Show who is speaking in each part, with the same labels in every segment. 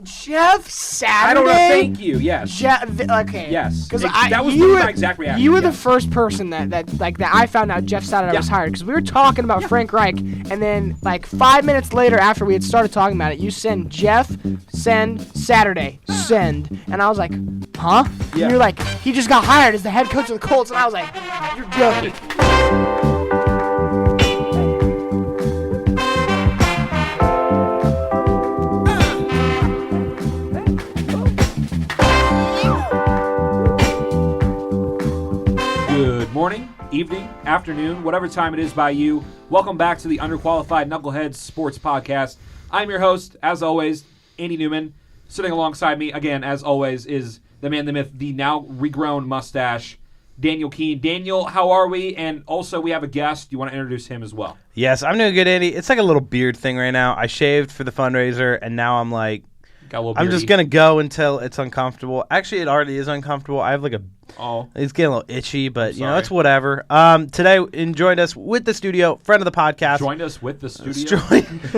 Speaker 1: Jeff Saturday.
Speaker 2: I don't know. Thank you. Yes.
Speaker 1: Okay.
Speaker 2: Yes.
Speaker 1: Because
Speaker 2: that was my exact reaction.
Speaker 1: You were the first person that I found out Jeff Saturday was hired, because we were talking about Frank Reich, and then like 5 minutes later after we had started talking about it, you send Jeff, send Saturday, send, and I was like, huh?
Speaker 2: Yeah.
Speaker 1: And you're like, he just got hired as the head coach of the Colts, and I was like, you're joking.
Speaker 2: Good morning, evening, afternoon, whatever time it is by you. Welcome back to the Underqualified Knuckleheads Sports Podcast. I'm your host, as always, Andy Newman. Sitting alongside me, again, as always, is the man, the myth, the now regrown mustache, Daniel Keene. Daniel, how are we? And also, we have a guest. You want to introduce him as well?
Speaker 3: Yes, I'm doing good, Andy. It's like a little beard thing right now. I shaved for the fundraiser, and now I'm like, I'm just going to go until it's uncomfortable. Actually, it already is uncomfortable. I have like it's getting a little itchy, but it's whatever. Today, joined us with the studio, friend of the podcast.
Speaker 2: Joined us with the studio?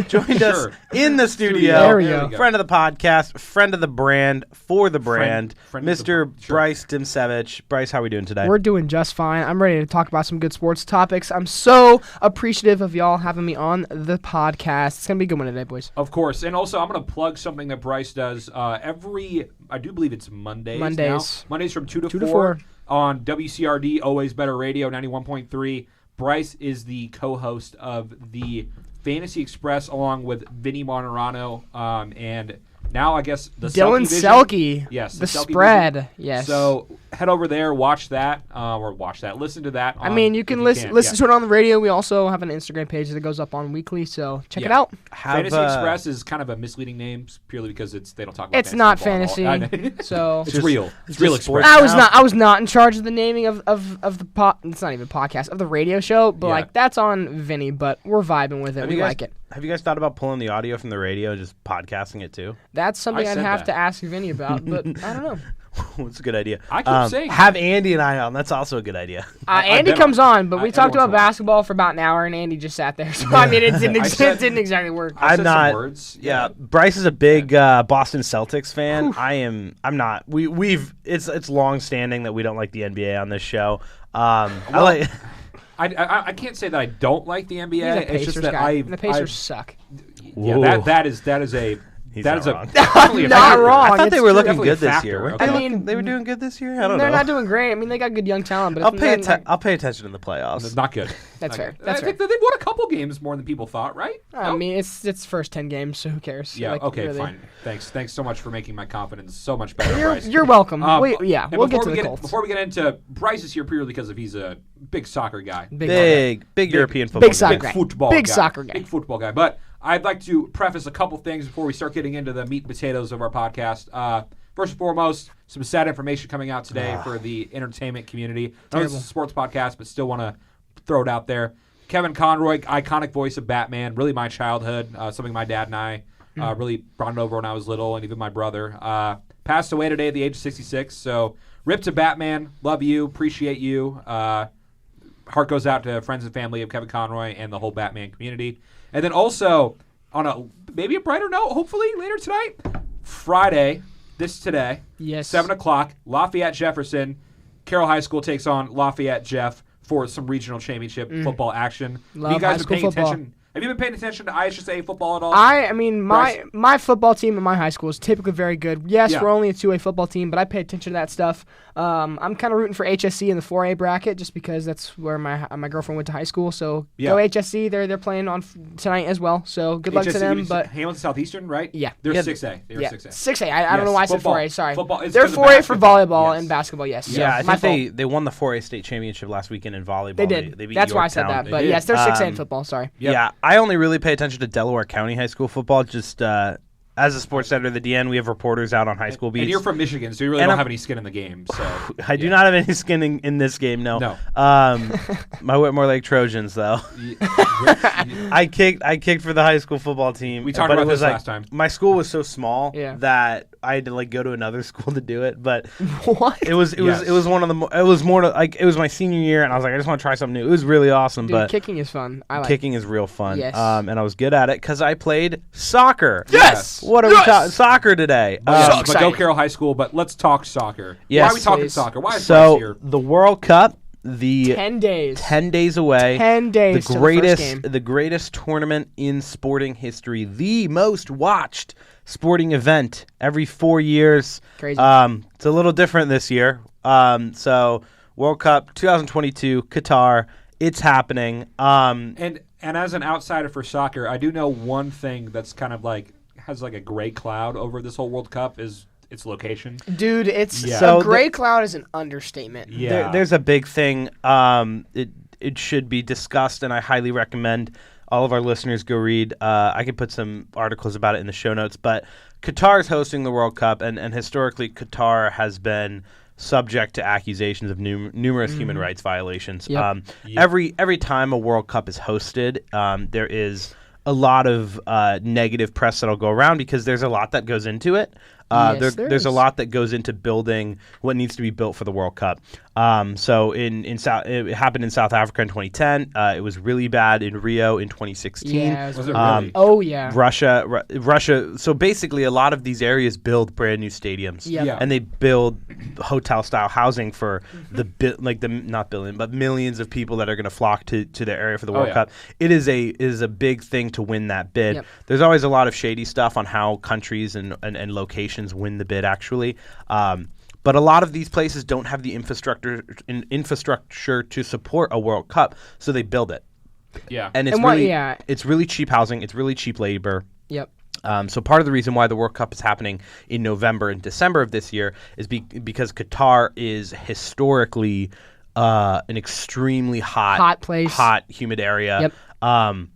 Speaker 3: Joined us in the studio.
Speaker 1: There we go.
Speaker 3: Friend of the podcast, friend of the brand, for the brand,
Speaker 2: friend
Speaker 3: Mr. Bryce Dmyszewicz. Bryce, how are we doing today?
Speaker 1: We're doing just fine. I'm ready to talk about some good sports topics. I'm so appreciative of y'all having me on the podcast. It's going to be a good one today, boys.
Speaker 2: Of course. And also, I'm going to plug something that Bryce does I do believe it's Mondays now. Mondays from 2 to 4 on WCRD, Always Better Radio, 91.3. Bryce is the co-host of the Fantasy Express along with Vinny Monterano, and now I guess the
Speaker 1: Dylan Selke.
Speaker 2: Yes.
Speaker 1: The
Speaker 2: Selke
Speaker 1: spread.
Speaker 2: Vision.
Speaker 1: Yes.
Speaker 2: So head over there, watch that, listen to that.
Speaker 1: You can listen to it on the radio. We also have an Instagram page that goes up on weekly, so check it out.
Speaker 2: Fantasy Express is kind of a misleading name purely because they don't talk about
Speaker 1: it's not
Speaker 2: fantasy.
Speaker 1: So
Speaker 2: it's real. It's real Express.
Speaker 1: I was not in charge of the naming of the it's not even podcast of the radio show, but that's on Vinny. But we're vibing with it. We like it.
Speaker 3: Have you guys thought about pulling the audio from the radio and just podcasting it too?
Speaker 1: That's something I'd have to ask Vinny about, but I don't know.
Speaker 3: It's a good idea.
Speaker 2: I keep saying
Speaker 3: have Andy and I on. That's also a good idea.
Speaker 1: Andy comes on, but we talked about basketball for about an hour, and Andy just sat there. So it didn't exactly work.
Speaker 3: I'm not. Words. Yeah, Bryce is a big Boston Celtics fan. I'm not. It's long standing that we don't like the NBA on this show.
Speaker 2: I can't say that I don't like the NBA.
Speaker 1: He's a Pacers
Speaker 2: it's just that
Speaker 1: guy. The Pacers suck.
Speaker 2: Yeah, that is a.
Speaker 3: He's
Speaker 2: that is
Speaker 3: wrong.
Speaker 1: Not wrong.
Speaker 3: I thought they were looking good this
Speaker 2: factor,
Speaker 3: year.
Speaker 2: okay.
Speaker 3: They were doing good this year. I don't know.
Speaker 1: They're not doing great. I mean, they got good young talent, but
Speaker 3: I'll pay attention in the playoffs.
Speaker 2: It's not good.
Speaker 1: That's fair.
Speaker 2: I think they've won a couple games more than people thought, right?
Speaker 1: I mean, it's first 10 games, so who cares?
Speaker 2: Yeah. Okay. Really. Fine. Thanks so much for making my confidence so much better, Bryce.
Speaker 1: You're welcome. We'll get to the Colts.
Speaker 2: Before we get into Bryce is here purely because he's a big soccer guy.
Speaker 3: Big European football.
Speaker 1: Big soccer guy. Big soccer guy.
Speaker 2: Big football guy. But I'd like to preface a couple things before we start getting into the meat and potatoes of our podcast. First and foremost, some sad information coming out today for the entertainment community. I know this is a sports podcast, but still want to throw it out there. Kevin Conroy, iconic voice of Batman, really my childhood, something my dad and I really brought it over when I was little, and even my brother. Passed away today at the age of 66, so rip to Batman. Love you, appreciate you. Heart goes out to friends and family of Kevin Conroy and the whole Batman community. And then also, on maybe a brighter note, hopefully later tonight, Friday, today,
Speaker 1: yes,
Speaker 2: 7 o'clock, Lafayette Jefferson, Carroll High School takes on Lafayette Jeff for some regional championship football action.
Speaker 1: Love
Speaker 2: you guys
Speaker 1: high
Speaker 2: been
Speaker 1: school
Speaker 2: paying
Speaker 1: football.
Speaker 2: attention? Have you been paying attention to IHSA football at all?
Speaker 1: I mean, my football team in my high school is typically very good. Yes, we're only a 2A football team, but I pay attention to that stuff. I'm kind of rooting for HSC in the 4A bracket just because that's where my girlfriend went to high school. So go HSC. They're playing on tonight as well. So good luck to them. But
Speaker 2: Hamilton Southeastern, right?
Speaker 1: Yeah,
Speaker 2: they're 6A. They're 6A.
Speaker 1: 6A. I don't know why I said 4A. Sorry.
Speaker 2: Football.
Speaker 1: They're 4A for volleyball and basketball. Yes.
Speaker 3: Yeah, I think they won the 4A state championship last weekend in volleyball.
Speaker 1: They did.
Speaker 3: They beat
Speaker 1: that's
Speaker 3: Yorktown.
Speaker 1: why I said that. But yes, they're 6A in football. Sorry.
Speaker 3: Yep. Yeah, I only really pay attention to Delaware County high school football. Just as a sports editor of the DN, we have reporters out on high school beats.
Speaker 2: And you're from Michigan, so you really don't have any skin in the game. So
Speaker 3: I do not have any skin in this game, no.
Speaker 2: No.
Speaker 3: My Whitmore Lake Trojans, though. I kicked for the high school football team.
Speaker 2: We talked about this last time.
Speaker 3: My school was so small that I had to go to another school to do it. But
Speaker 1: what?
Speaker 3: It was one of the. It was more it was my senior year, and I was like, I just want to try something new. It was really awesome.
Speaker 1: Dude,
Speaker 3: but
Speaker 1: kicking is fun.
Speaker 3: Kicking is real fun.
Speaker 1: Yes.
Speaker 3: And I was good at it because I played soccer.
Speaker 1: Yes.
Speaker 3: What are we talking soccer today?
Speaker 2: But go Carroll High School. But let's talk soccer.
Speaker 3: Yes,
Speaker 2: why are we talking soccer? Why is
Speaker 3: Bryce
Speaker 2: here?
Speaker 3: The World Cup.
Speaker 1: 10 days.
Speaker 3: 10 days away.
Speaker 1: 10 days.
Speaker 3: The greatest tournament in sporting history. The most watched sporting event every 4 years.
Speaker 1: Crazy.
Speaker 3: It's a little different this year. So World Cup 2022 Qatar. It's happening.
Speaker 2: And as an outsider for soccer, I do know one thing that's kind of has a gray cloud over this whole World Cup is its location.
Speaker 1: Dude, a gray cloud is an understatement.
Speaker 2: Yeah.
Speaker 3: There's a big thing. It should be discussed, and I highly recommend all of our listeners go read. I can put some articles about it in the show notes. But Qatar is hosting the World Cup, and historically Qatar has been subject to accusations of numerous human rights violations.
Speaker 1: Yep.
Speaker 3: Every time a World Cup is hosted, there is a lot of negative press that'll go around because there's a lot that goes into it. There's a lot that goes into building what needs to be built for the World Cup. So it happened in South Africa in 2010. It was really bad in Rio in 2016.
Speaker 1: Yeah,
Speaker 2: was it really?
Speaker 1: Oh yeah.
Speaker 3: Russia. So basically, a lot of these areas build brand new stadiums, and they build hotel style housing for millions of people that are going to flock to their area for the World Cup. It is a big thing to win that bid.
Speaker 1: Yep.
Speaker 3: There's always a lot of shady stuff on how countries and locations win the bid actually. But a lot of these places don't have the infrastructure to support a World Cup, so they build it.
Speaker 2: Yeah.
Speaker 3: And it's really cheap housing, it's really cheap labor.
Speaker 1: Yep.
Speaker 3: So part of the reason why the World Cup is happening in November and December of this year is because Qatar is historically an extremely hot
Speaker 1: place,
Speaker 3: hot, humid area.
Speaker 1: Yep.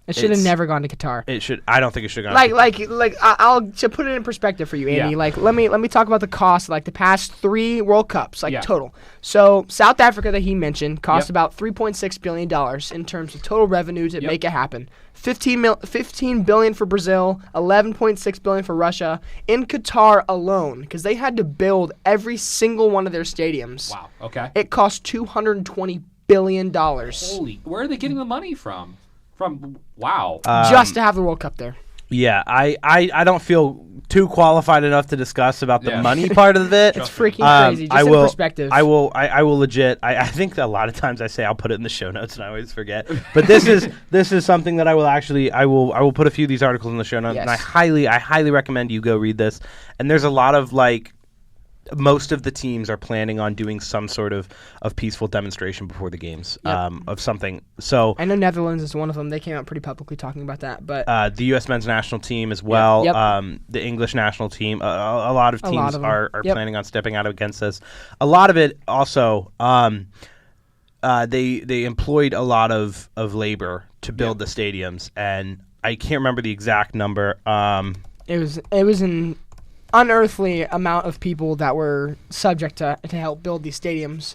Speaker 1: It should have never gone to Qatar.
Speaker 3: I don't think it should have gone.
Speaker 1: I'll to put it in perspective for you, Andy.
Speaker 2: Yeah.
Speaker 1: Let me talk about the cost. The past 3 World Cups, total. So South Africa that he mentioned cost about $3.6 billion in terms of total revenue to make it happen. 15 billion for Brazil, 11.6 billion for Russia. In Qatar alone, because they had to build every single one of their stadiums.
Speaker 2: Wow. Okay.
Speaker 1: It cost $220 billion.
Speaker 2: Holy! Where are they getting the money from? Wow.
Speaker 1: Just to have the World Cup there.
Speaker 3: Yeah, I don't feel too qualified enough to discuss about the money part of it.
Speaker 1: It's freaking crazy. Just in perspective.
Speaker 3: I will legit. I think a lot of times I say I'll put it in the show notes and I always forget. But this is something that I will put a few of these articles in the show notes, and I highly recommend you go read this. And there's a lot of most of the teams are planning on doing some sort of peaceful demonstration before the games of something. So
Speaker 1: I know Netherlands is one of them. They came out pretty publicly talking about that. But
Speaker 3: the U.S. men's national team as well, the English national team, a lot of teams are planning on stepping out against this. A lot of it also, they employed a lot of labor to build the stadiums, and I can't remember the exact number.
Speaker 1: It was an unearthly amount of people that were subject to help build these stadiums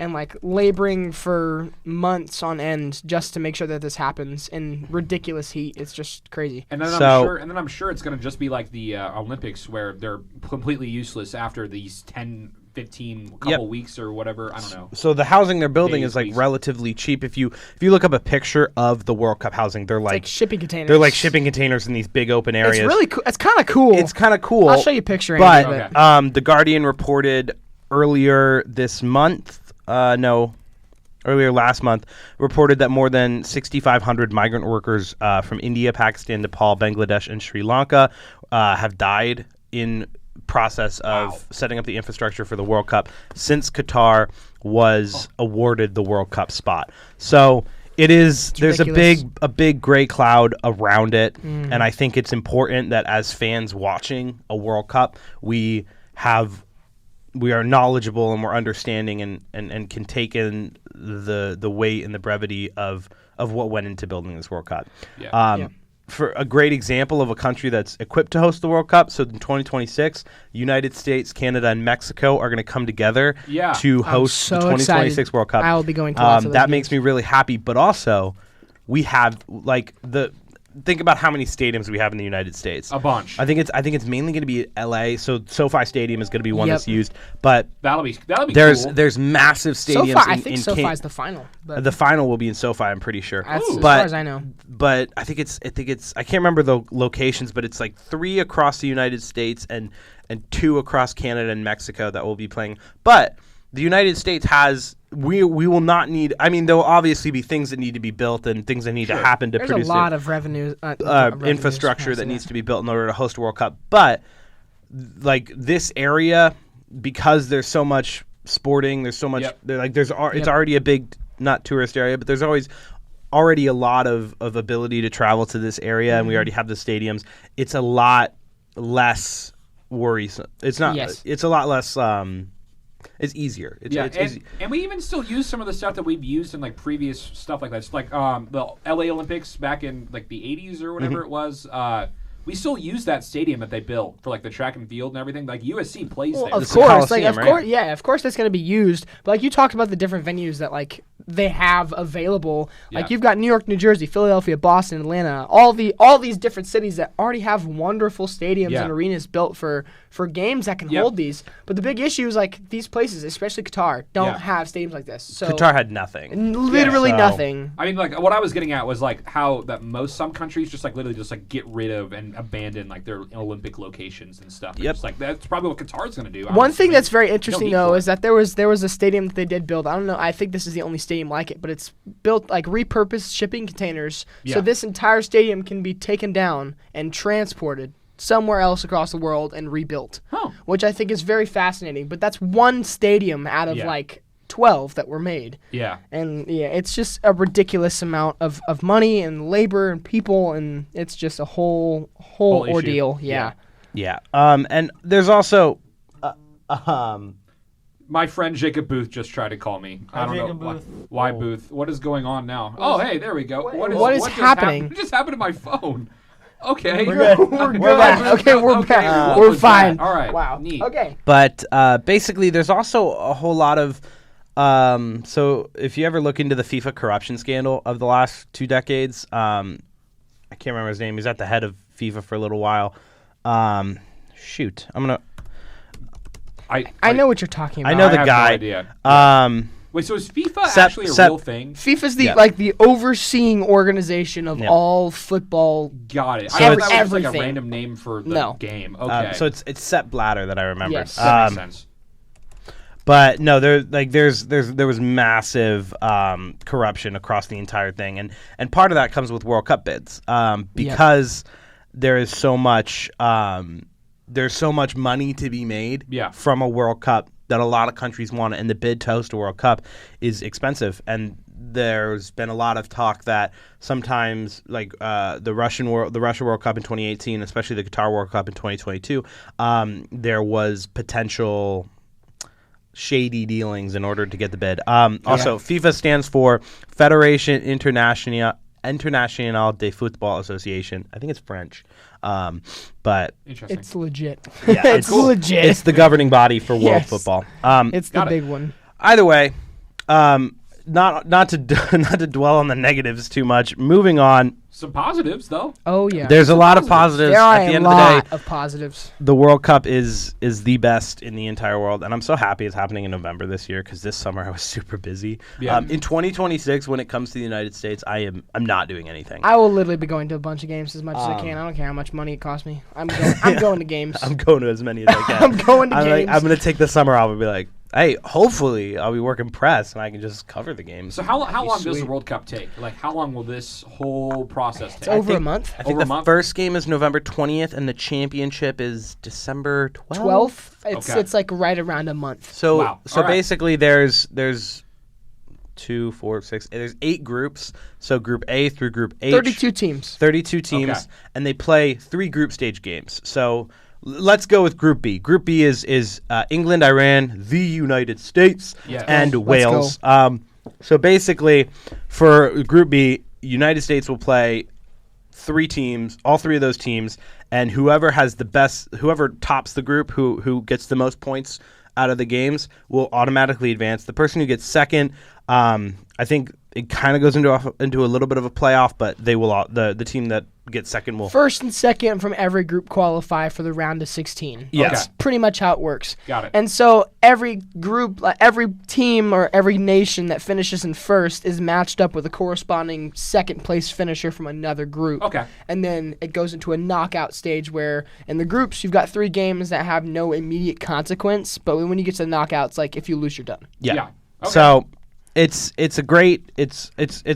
Speaker 1: and laboring for months on end just to make sure that this happens in ridiculous heat. It's just crazy.
Speaker 2: And then I'm sure it's going to just be like the Olympics where they're completely useless after these 10 15 couple weeks or whatever. I don't know.
Speaker 3: So the housing they're building is relatively cheap. If you look up a picture of the World Cup housing, they're like
Speaker 1: shipping containers.
Speaker 3: They're like shipping containers in these big open areas.
Speaker 1: It's really cool. It's kind of cool.
Speaker 3: It's kind of cool.
Speaker 1: I'll show you a picture.
Speaker 3: But The Guardian reported earlier this month. Earlier last month, reported that more than 6,500 migrant workers from India, Pakistan, Nepal, Bangladesh, and Sri Lanka have died in process of setting up the infrastructure for the World Cup since Qatar was awarded the World Cup spot. So there's ridiculous. a big gray cloud around it, and I think it's important that as fans watching a World Cup, we are knowledgeable and we're understanding and can take in the weight and the brevity of what went into building this World Cup. For a great example of a country that's equipped to host the World Cup, so in 2026, United States, Canada, and Mexico are going to come together to host the 2026
Speaker 1: excited.
Speaker 3: World Cup.
Speaker 1: I will be going to lots of
Speaker 3: that
Speaker 1: those
Speaker 3: makes
Speaker 1: games.
Speaker 3: me really happy, but also we have think about how many stadiums we have in the United States.
Speaker 2: A bunch.
Speaker 3: I think it's mainly going to be LA. So SoFi Stadium is going to be one that's used, but
Speaker 2: that'll be
Speaker 3: there's massive stadiums.
Speaker 1: SoFi, I think SoFi is the final.
Speaker 3: The final will be in SoFi, I'm pretty sure.
Speaker 1: As far as I know.
Speaker 3: But I think it's I can't remember the locations, but it's like 3 across the United States and 2 across Canada and Mexico that will be playing. But the United States has. We will not need. I mean, there will obviously be things that need to be built and things that need to happen to
Speaker 1: There's
Speaker 3: produce
Speaker 1: a lot of revenue
Speaker 3: infrastructure that needs to be built in order to host a World Cup. But like this area, because there's so much sporting, there's so much. It's already a big not tourist area, but there's already a lot of ability to travel to this area, and we already have the stadiums. It's a lot less worrisome. It's not.
Speaker 1: Yes.
Speaker 3: It's a lot less. It's easier. It's easy.
Speaker 2: And we even still use some of the stuff that we've used in like previous stuff like that. It's like the LA Olympics back in like the 80s or whatever it was. We still use that stadium that they built for like the track and field and everything. Like USC plays there.
Speaker 1: Of course, of course, that's going to be used. But like you talked about the different venues that like they have available. Like you've got New York, New Jersey, Philadelphia, Boston, Atlanta, all these different cities that already have wonderful stadiums and arenas built for games that can hold these. But the big issue is like these places, especially Qatar, don't have stadiums like this. So
Speaker 3: Qatar had nothing,
Speaker 1: literally nothing.
Speaker 2: I mean, like what I was getting at was like how that some countries just like literally just like get rid of and abandon like their Olympic locations and stuff. Yep. Just like that's probably what Qatar's going to do.
Speaker 1: One thing that's very interesting though is that there was a stadium that they did build. I don't know. I think this is the only stadium like it, but it's built like repurposed shipping containers. So this entire stadium can be taken down and transported somewhere else across the world and rebuilt, which I think is very fascinating. But that's one stadium out of like 12 that were made. Yeah. And it's just a ridiculous amount of money and labor and people, and it's just a whole ordeal. Yeah.
Speaker 3: And there's also
Speaker 2: my friend Jacob Booth just tried to call me. I don't know why Booth. What is going on now? Oh, hey, there we go.
Speaker 1: What is happening?
Speaker 2: What just happened to my phone? Okay.
Speaker 1: We're good. We're back. Okay, we're back. We're fine.
Speaker 2: All right.
Speaker 1: Wow.
Speaker 2: Neat.
Speaker 1: Okay.
Speaker 3: But basically, there's also a whole lot of so if you ever look into the FIFA corruption scandal of the last 2 decades, I can't remember his name. He's at the head of FIFA for a little while. Shoot, I'm gonna.
Speaker 1: I know what you're talking about.
Speaker 3: I know the guy.
Speaker 2: No idea. Wait, so is FIFA actually a real thing?
Speaker 1: FIFA's the overseeing organization of all football.
Speaker 2: Got it. I thought that was like a random name for the game. Okay.
Speaker 3: So it's Sepp Blatter that I remember.
Speaker 2: Yes, that makes sense.
Speaker 3: But no, there was massive corruption across the entire thing, and part of that comes with World Cup bids because there is so much there's so much money to be made from a World Cup that a lot of countries want, and the bid to host a World Cup is expensive. And there's been a lot of talk that sometimes, like the Russia World Cup in 2018, especially the Qatar World Cup in 2022, there was potential shady dealings in order to get the bid. Also, FIFA stands for Fédération Internationale de Football Association. I think it's French. But
Speaker 1: it's legit.
Speaker 3: Yeah, it's legit. It's the governing body for world football.
Speaker 1: It's the big one.
Speaker 3: Either way, not to dwell on the negatives too much. Moving on.
Speaker 2: Some positives though.
Speaker 1: Oh yeah.
Speaker 3: There's a lot of positives.
Speaker 1: There are
Speaker 3: at the end
Speaker 1: a lot
Speaker 3: of the day,
Speaker 1: of positives.
Speaker 3: The World Cup is the best in the entire world, and I'm so happy it's happening in November this year because this summer I was super busy. Yeah. In 2026, when it comes to the United States, I'm not doing anything.
Speaker 1: I will literally be going to a bunch of games as much as I can. I don't care how much money it costs me. I'm going to games.
Speaker 3: I'm going to as many as I can.
Speaker 1: I'm going to games.
Speaker 3: I'm going to take the summer off and be like, hey, hopefully I'll be working press and I can just cover the games.
Speaker 2: So how long does the World Cup take? Like, how long will this whole process take?
Speaker 1: It's over a month.
Speaker 3: I think the first game is November 20th and the championship is December 12th.
Speaker 1: It's like right around a month.
Speaker 3: So basically there's 2, 4, 6. There's 8 groups. So Group A through Group H.
Speaker 1: 32 teams.
Speaker 3: 32 teams, and they play 3 group stage games. So let's go with Group B. Group B is England, Iran, the United States, and Wales. So basically, for Group B, United States will play 3 teams, all 3 of those teams, and whoever tops the group, who gets the most points out of the games, will automatically advance. The person who gets second, I think it kind of goes into a little bit of a playoff, but they will the team that gets second will
Speaker 1: first and second from every group qualify for the round of 16.
Speaker 3: Yes.
Speaker 1: That's pretty much how it works.
Speaker 2: Got it.
Speaker 1: And so every group, every team or every nation that finishes in first is matched up with a corresponding second place finisher from another group.
Speaker 2: Okay.
Speaker 1: And then it goes into a knockout stage where in the groups you've got 3 games that have no immediate consequence, but when you get to the knockouts, like if you lose, you're done.
Speaker 3: Yeah.
Speaker 2: Okay.
Speaker 3: So it's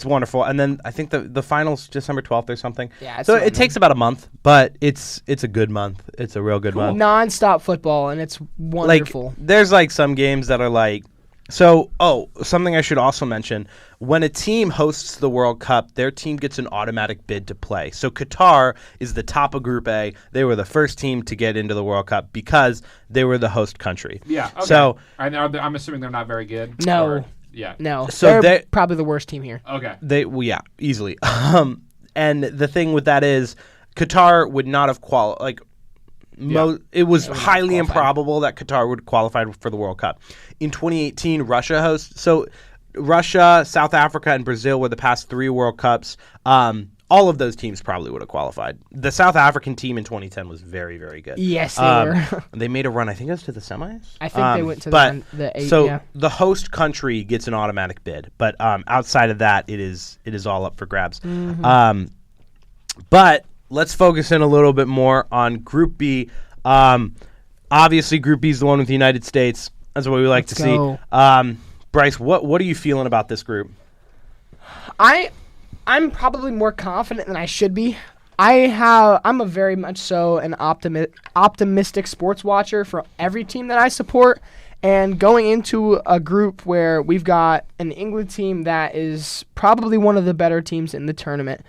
Speaker 3: wonderful, and then I think the finals December 12th or something.
Speaker 1: Yeah.
Speaker 3: So it takes about a month, but it's a good month. It's a real good month.
Speaker 1: Non-stop football, and it's wonderful.
Speaker 3: Like there's like some games that are like. So something I should also mention: when a team hosts the World Cup, their team gets an automatic bid to play. So Qatar is the top of Group A. They were the first team to get into the World Cup because they were the host country.
Speaker 2: Yeah. Okay.
Speaker 3: So
Speaker 2: I'm assuming they're not very good.
Speaker 1: No.
Speaker 2: Or, yeah.
Speaker 1: No.
Speaker 3: So
Speaker 1: they're probably the worst team here.
Speaker 2: Okay.
Speaker 3: Easily. And the thing with that is, Qatar would not have qualified. It was highly improbable that Qatar would qualify for the World Cup. In 2018, Russia hosts. So Russia, South Africa, and Brazil were the past 3 World Cups. All of those teams probably would have qualified. The South African team in 2010 was very, very good.
Speaker 1: Yes, they were.
Speaker 3: They made a run, I think it was to the semis?
Speaker 1: I think they went to the 8.
Speaker 3: So the host country gets an automatic bid. But outside of that, it is all up for grabs.
Speaker 1: Mm-hmm.
Speaker 3: But let's focus in a little bit more on Group B. Obviously, Group B is the one with the United States. That's what we like to see. Bryce, what are you feeling about this group?
Speaker 1: I'm probably more confident than I should be. I'm a very much so an optimistic sports watcher for every team that I support. And going into a group where we've got an England team that is probably one of the better teams in the tournament,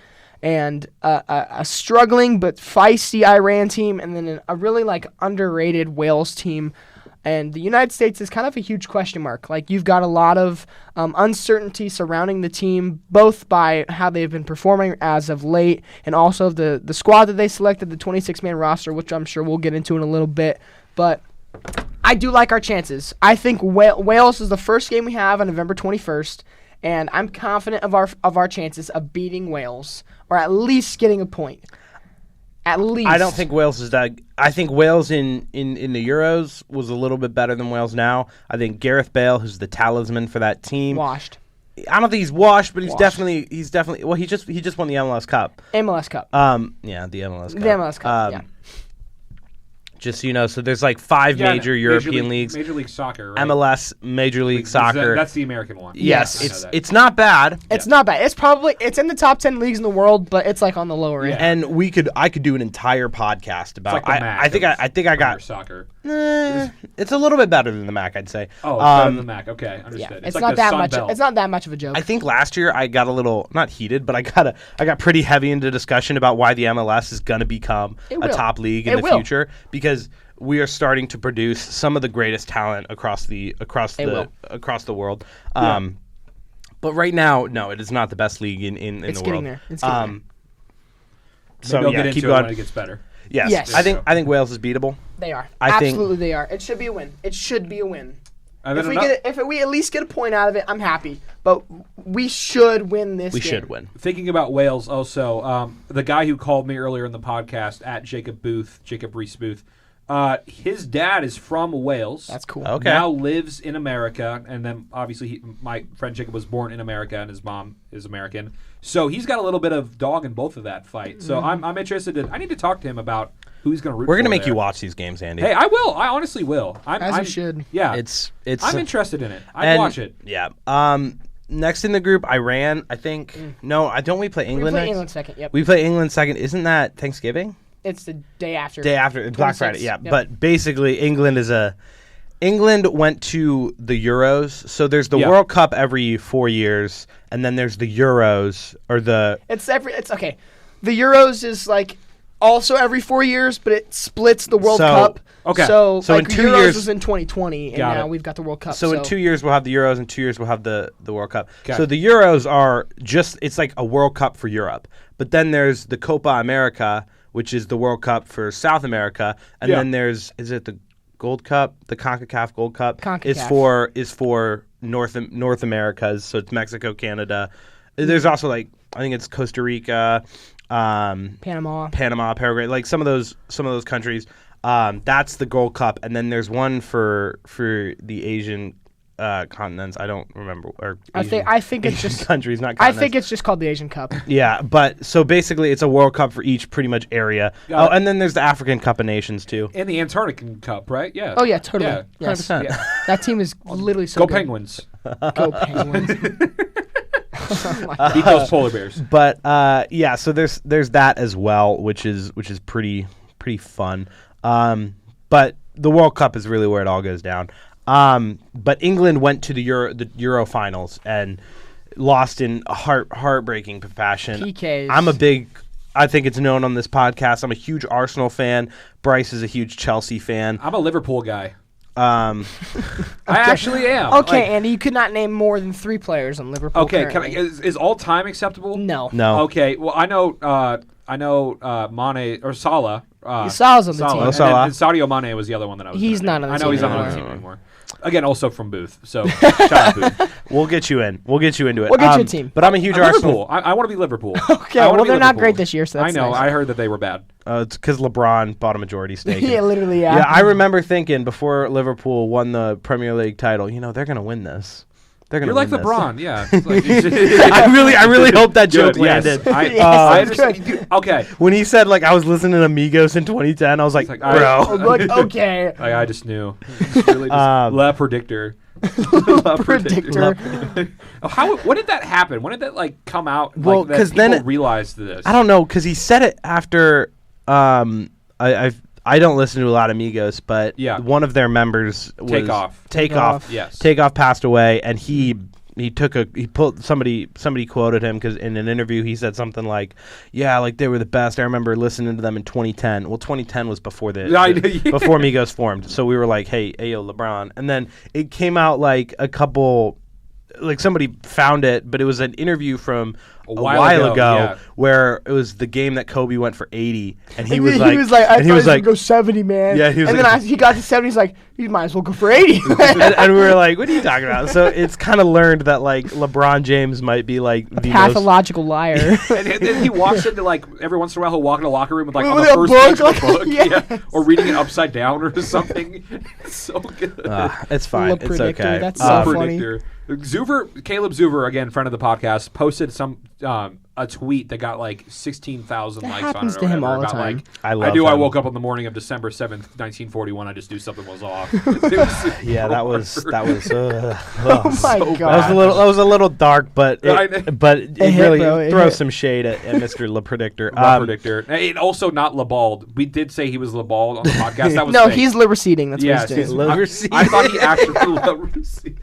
Speaker 1: and a struggling but feisty Iran team, and then a really underrated Wales team. And the United States is kind of a huge question mark. You've got a lot of uncertainty surrounding the team, both by how they've been performing as of late, and also the squad that they selected, the 26-man roster, which I'm sure we'll get into in a little bit. But I do like our chances. I think Wales is the first game we have on November 21st, and I'm confident of our chances of beating Wales, or at least getting a point. At least.
Speaker 3: I don't think Wales is that. I think Wales in the Euros was a little bit better than Wales now. I think Gareth Bale, who's the talisman for that team,
Speaker 1: washed.
Speaker 3: I don't think he's washed, but he's definitely. Well, he just won the MLS Cup.
Speaker 1: MLS Cup.
Speaker 3: Yeah, the MLS Cup.
Speaker 1: The MLS Cup. Yeah.
Speaker 3: Just so you know, so there's 5 major European leagues.
Speaker 2: Major League Soccer, right?
Speaker 3: MLS, Major League Soccer.
Speaker 2: That's the American one.
Speaker 3: Yes, it's not bad.
Speaker 1: It's not bad. It's in the top 10 leagues in the world, but it's on the lower end.
Speaker 3: And I could do an entire podcast about.
Speaker 2: It's
Speaker 3: I think I got
Speaker 2: soccer.
Speaker 3: It's a little bit better than the MAC, I'd say.
Speaker 2: Oh, it's better than the MAC. Okay, understood.
Speaker 1: Yeah, it's not that much. It's not that much of a joke.
Speaker 3: I think last year I got a little not heated, but I got pretty heavy into discussion about why the MLS is going to become a top league in the future, because we are starting to produce some of the greatest talent across the world. But right now, no, it is not the best league in the world.
Speaker 1: It's getting there. It's getting there.
Speaker 2: So
Speaker 3: yeah,
Speaker 2: keep going. When it gets better.
Speaker 3: Yes. I think Wales is beatable.
Speaker 1: They are. Absolutely, they are. It should be a win. If we at least get a point out of it, I'm happy. But we should win this game.
Speaker 3: We should win.
Speaker 2: Thinking about Wales also, the guy who called me earlier in the podcast, at Jacob Reese Booth, his dad is from Wales.
Speaker 1: That's cool.
Speaker 3: Okay.
Speaker 2: Now lives in America, and then obviously my friend Jacob was born in America, and his mom is American. So he's got a little bit of dog in both of that fight. So I'm interested in. I need to talk to him about who he's going to root for.
Speaker 3: We're going to make you watch these games, Andy.
Speaker 2: Hey, I will. I honestly will.
Speaker 1: As you should.
Speaker 2: Yeah.
Speaker 3: It's.
Speaker 2: I'm interested in it. I'd watch it.
Speaker 3: Yeah. Next in the group, Iran. I think. No, don't we play England?
Speaker 1: We play
Speaker 3: next?
Speaker 1: England second. Yep.
Speaker 3: We play England second. Isn't that Thanksgiving?
Speaker 1: It's the day after.
Speaker 3: Black Friday. Yeah. Yep. But basically, England went to the Euros. So there's the World Cup every 4 years, and then there's the Euros
Speaker 1: It's okay. The Euros is also every 4 years, but it splits the World Cup.
Speaker 2: Okay.
Speaker 1: So
Speaker 3: in 2
Speaker 1: Euros
Speaker 3: years
Speaker 1: was in 2020, and now we've got the World Cup.
Speaker 3: So in 2 years we'll have the Euros, and 2 years we'll have the World Cup.
Speaker 2: Okay.
Speaker 3: So the Euros are it's like a World Cup for Europe. But then there's the Copa America, which is the World Cup for South America, and then there's the Gold Cup, the CONCACAF Gold Cup, is for North Americas. So it's Mexico, Canada. There's also like I think it's Costa Rica,
Speaker 1: Panama,
Speaker 3: Paraguay, like some of those countries. That's the Gold Cup, and then there's one for the Asian continents. I don't remember. Or
Speaker 1: I think it's just
Speaker 3: countries, not continents.
Speaker 1: I think it's just called the Asian Cup.
Speaker 3: Yeah, but so basically it's a World Cup for each pretty much area. And then there's the African Cup of Nations too.
Speaker 2: And the Antarctic Cup, right? Yeah.
Speaker 1: Oh yeah, totally.
Speaker 2: Yeah,
Speaker 3: 100%.
Speaker 1: Yeah. That team is literally so
Speaker 2: Go
Speaker 1: good.
Speaker 2: Penguins.
Speaker 1: Go Penguins.
Speaker 2: Beat those polar bears.
Speaker 3: But so there's that as well, which is pretty fun. But the World Cup is really where it all goes down. But England went to the Euro finals and lost in a heartbreaking fashion.
Speaker 1: PKs.
Speaker 3: I think it's known on this podcast, I'm a huge Arsenal fan. Bryce is a huge Chelsea fan.
Speaker 2: I'm a Liverpool guy. I actually am.
Speaker 1: Okay, Andy, you could not name more than 3 players on Liverpool.
Speaker 2: Okay, is all time acceptable?
Speaker 1: No.
Speaker 2: Okay, well I know Mane or Salah.
Speaker 1: Salah's on the team.
Speaker 2: And Sadio Mane was the other one that I was.
Speaker 1: He's not on the team.
Speaker 2: I know he's not on the team anymore. Again, also from Booth. So shout out Booth.
Speaker 3: We'll get you in. We'll get you into it.
Speaker 1: We'll get you a team.
Speaker 3: But I'm a huge Arsenal.
Speaker 2: I want to be Liverpool.
Speaker 1: Okay, well they're not great this year, so that's
Speaker 2: I know.
Speaker 1: nice.
Speaker 2: I heard that they were bad.
Speaker 3: It's because LeBron bought a majority stake.
Speaker 1: Yeah, literally. Yeah.
Speaker 3: Yeah, I remember thinking before Liverpool won the Premier League title, they're going to win this. You're
Speaker 2: like LeBron, yeah.
Speaker 3: I really hope that joke landed.
Speaker 2: I understand. Okay.
Speaker 3: When he said I was listening to Amigos in 2010, I was like, bro.
Speaker 1: Okay.
Speaker 2: I just knew. Really La Predictor. La Predictor. When did that happen? When did that come out?
Speaker 3: Well, because then
Speaker 2: realized this.
Speaker 3: I don't know, because he said it after. I don't listen to a lot of Migos, but one of their members was Takeoff.
Speaker 2: Yes.
Speaker 3: Takeoff passed away, and somebody quoted him because in an interview he said something like, they were the best. I remember listening to them in 2010. Well, 2010 was before before Migos formed, so we were like, hey yo, LeBron, and then it came out a couple. Somebody found it, but it was an interview from a while ago where it was the game that Kobe went for 80, and he was like,
Speaker 1: I thought he was like, go 70, man.
Speaker 3: Yeah, he was
Speaker 1: and then he got to 70, he's like, you might as well go for 80.
Speaker 3: and we were like, what are you talking about? So it's kind of learned that LeBron James might be the
Speaker 1: pathological liar.
Speaker 2: and then he walks into every once in a while he'll walk in a locker room with on
Speaker 1: with
Speaker 2: the first page of a book,
Speaker 1: yeah.
Speaker 2: Or reading it upside down or something. It's so good.
Speaker 3: It's fine. It's okay.
Speaker 1: That's so funny.
Speaker 2: Caleb Zuver, again, friend of the podcast, posted a tweet that got 16,000 likes on it.
Speaker 1: Happens to him all the time.
Speaker 2: I woke up on the morning of December 7th, 1941. I just knew something was off.
Speaker 3: That was.
Speaker 1: Oh my god.
Speaker 3: That was a little dark, but it really throws some shade at Mr. Le Predictor.
Speaker 2: Predictor. And also not LeBald. We did say he was LeBald on the podcast. That was
Speaker 1: no,
Speaker 2: fake.
Speaker 1: he's Le Receding. That's what he's doing.
Speaker 2: I thought he actually Le Receding.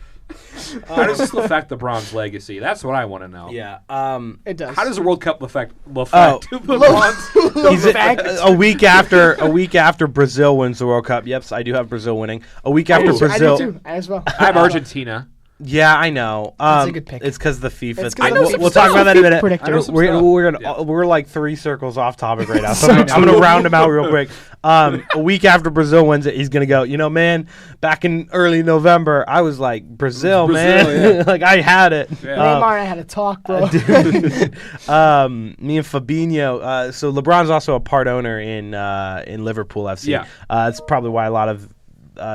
Speaker 2: How does this affect LeBron's legacy? That's what I want to know.
Speaker 3: Yeah,
Speaker 1: it does.
Speaker 2: How does the World Cup affect LeBron's?
Speaker 3: He's a week after Brazil wins the World Cup. Yep, I do have Brazil winning. A week after Brazil,
Speaker 1: I do too. As well.
Speaker 2: I have Argentina.
Speaker 3: Yeah, I know.
Speaker 1: That's a good pick.
Speaker 3: It's because the FIFA.
Speaker 2: We'll
Speaker 3: talk about that in a minute.
Speaker 1: Predictors.
Speaker 3: We're 3 circles off topic right now, so I'm gonna round him out real quick. A week after Brazil wins it, he's gonna go. Man, back in early November, I was like, Brazil man,
Speaker 2: yeah.
Speaker 3: I had it.
Speaker 1: Yeah. Neymar and I had a talk, bro.
Speaker 3: Me and Fabinho. So LeBron's also a part owner in Liverpool FC.
Speaker 2: Yeah,
Speaker 3: that's probably why a lot of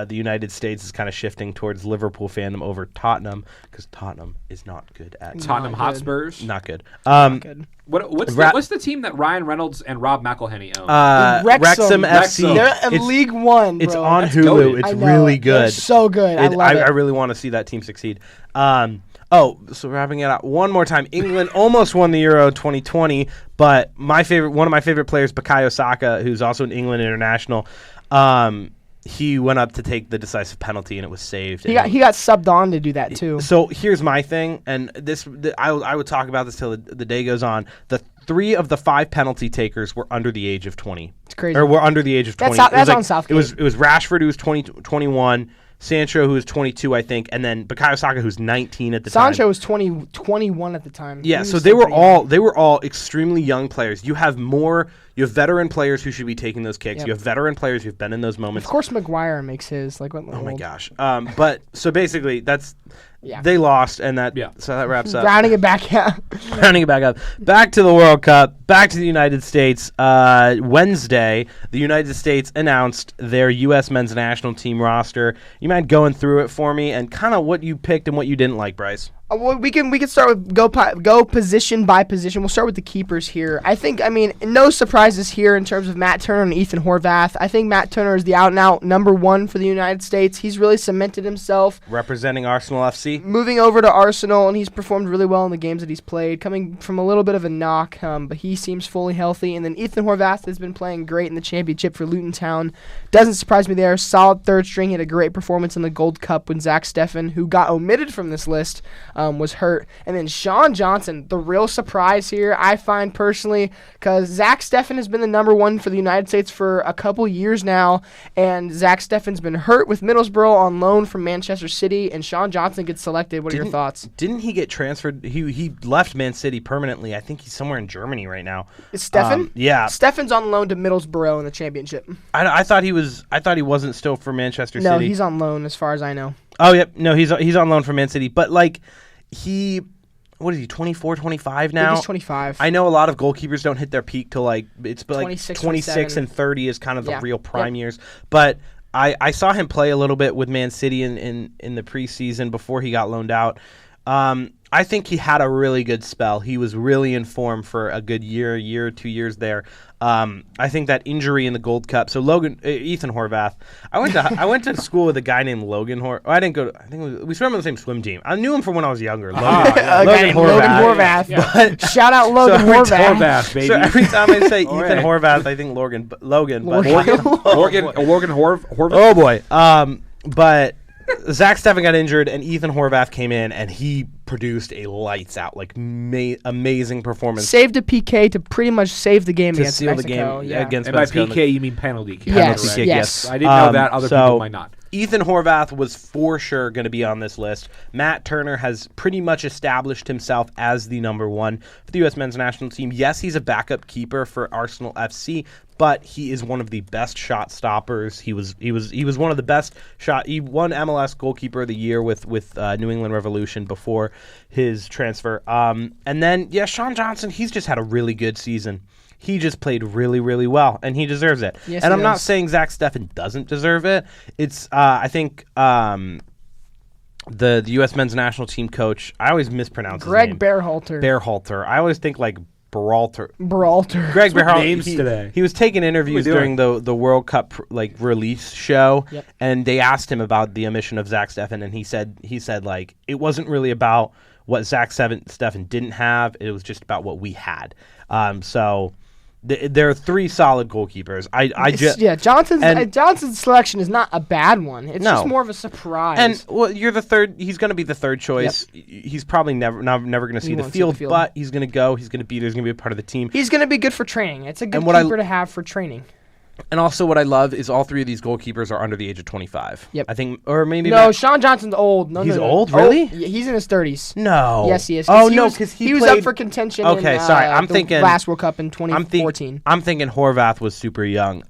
Speaker 3: the United States is kind of shifting towards Liverpool fandom over Tottenham because Tottenham is not good at
Speaker 2: Tottenham Hotspurs.
Speaker 3: Not good.
Speaker 1: Not good.
Speaker 2: What's the team that Ryan Reynolds and Rob McElhenney own?
Speaker 3: Wrexham FC.
Speaker 1: They're in League One, bro.
Speaker 3: It's on Hulu. It's really good.
Speaker 1: It's so good. I love it.
Speaker 3: I really want to see that team succeed. So wrapping it up one more time, England almost won the Euro 2020, but one of my favorite players, Bukayo Saka, who's also an England international, he went up to take the decisive penalty and it was saved.
Speaker 1: He got subbed on to do that too.
Speaker 3: So here's my thing, and I would talk about this till the day goes on. The 3 of the 5 penalty takers were under the age of 20.
Speaker 1: It's crazy.
Speaker 3: Or were under the age of 20.
Speaker 1: That's on Southgate.
Speaker 3: It was Rashford who was 21, Sancho who was 22, I think, and then Bukayo Saka who's 19 at the time.
Speaker 1: Sancho was 21 at the time.
Speaker 3: Yeah, so they were all extremely young players. You have more You have veteran players who should be taking those kicks. Yep. You have veteran players who've been in those moments.
Speaker 1: Of course, McGuire makes his. Like, what?
Speaker 3: Oh my gosh! But so basically, they lost, and so that wraps up.
Speaker 1: Rounding it back,
Speaker 3: Rounding it back up. Back to the World Cup. Back to the United States. Wednesday, the United States announced their U.S. men's national team roster. You mind going through it for me and kind of what you picked and what you didn't like, Bryce?
Speaker 1: Well, we can start with go position by position. We'll start with the keepers here. I mean, no surprises here in terms of Matt Turner and Ethan Horvath. I think Matt Turner is the out-and-out number one for the United States. He's really cemented himself.
Speaker 3: Representing Arsenal FC.
Speaker 1: Moving over to Arsenal, and he's performed really well in the games that he's played, coming from a little bit of a knock, but he seems fully healthy. And then Ethan Horvath has been playing great in the championship for Luton Town. Doesn't surprise me there. Solid third string. He had a great performance in the Gold Cup when Zach Steffen, who got omitted from this list, was hurt. And then Sean Johnson, the real surprise here, I find personally, because Zach Steffen has been the number one for the United States for a couple years now, and Zach Steffen's been hurt with Middlesbrough on loan from Manchester City, and Sean Johnson gets selected. What are your thoughts?
Speaker 3: Didn't he get transferred? He left Man City permanently. I think he's somewhere in Germany right now.
Speaker 1: Is Steffen?
Speaker 3: Yeah.
Speaker 1: Steffen's on loan to Middlesbrough in the championship.
Speaker 3: I thought he wasn't still for Manchester City.
Speaker 1: No, he's on loan as far as I know.
Speaker 3: Oh, yep. No, he's on loan from Man City. But, like, what is he, 24, 25 now?
Speaker 1: I think he's 25.
Speaker 3: I know a lot of goalkeepers don't hit their peak till, like, it's like
Speaker 1: 26
Speaker 3: and 30 is kind of the real prime years. But I saw him play a little bit with Man City in the preseason before he got loaned out. I think he had a really good spell. He was really in form for a good year, 2 years there. I think that injury in the Gold Cup. So Ethan Horvath. I went to school with a guy named Logan Horvath. I didn't go. I think we swam on the same swim team. I knew him from when I was younger.
Speaker 1: Logan Horvath. Yeah. Shout out Logan Horvath,
Speaker 2: baby.
Speaker 3: So every time I say Ethan Horvath, I think Logan. Morgan
Speaker 2: Horvath.
Speaker 3: Oh boy. But Zach Steffen got injured, and Ethan Horvath came in, and he produced a lights-out, like, amazing performance.
Speaker 1: Saved a PK to pretty much save the game against Mexico.
Speaker 3: To seal the game against
Speaker 2: and
Speaker 3: Mexico.
Speaker 2: And by PK, you mean penalty kick.
Speaker 1: Yes.
Speaker 2: I didn't know that. Other people might not.
Speaker 3: Ethan Horvath was for sure going to be on this list. Matt Turner has pretty much established himself as the number one for the U.S. men's national team. Yes, he's a backup keeper for Arsenal FC, but he is one of the best shot stoppers. He was one of the best shot. He won MLS goalkeeper of the year with New England Revolution before his transfer. And then Sean Johnson. He's just had a really good season. He just played really, really well, and he deserves it.
Speaker 1: Yes,
Speaker 3: and I'm not saying Zach Steffen doesn't deserve it. It's I think the U.S. men's national team coach. I always mispronounce
Speaker 1: Greg
Speaker 3: his name.
Speaker 1: Berhalter.
Speaker 3: I always think like Berhalter.
Speaker 1: Greg
Speaker 3: Berhalter.
Speaker 2: Names today.
Speaker 3: He was taking interviews during the World Cup release show, and they asked him about the omission of Zach Steffen, and he said like it wasn't really about what Zach Steffen didn't have. It was just about what we had. So. There are three solid goalkeepers.
Speaker 1: Johnson's selection is not a bad one. It's just more of a surprise.
Speaker 3: And you're the third. He's going to be the third choice. Yep. He's probably never going to see the field, but he's going to go. He's going to be there. He's going to be a part of the team.
Speaker 1: He's going to be good for training. It's a good keeper to have for training.
Speaker 3: And also, what I love is all three of these goalkeepers are under the age of 25.
Speaker 1: Yep.
Speaker 3: I think, or maybe
Speaker 1: Sean Johnson's old.
Speaker 3: He's old, really?
Speaker 1: Oh, he's in his 30s.
Speaker 3: No.
Speaker 1: Yes, he is.
Speaker 3: Because
Speaker 1: he was up for contention.
Speaker 3: Okay, sorry. I'm thinking
Speaker 1: last World Cup in 2014.
Speaker 3: I'm thinking Horvath was super young.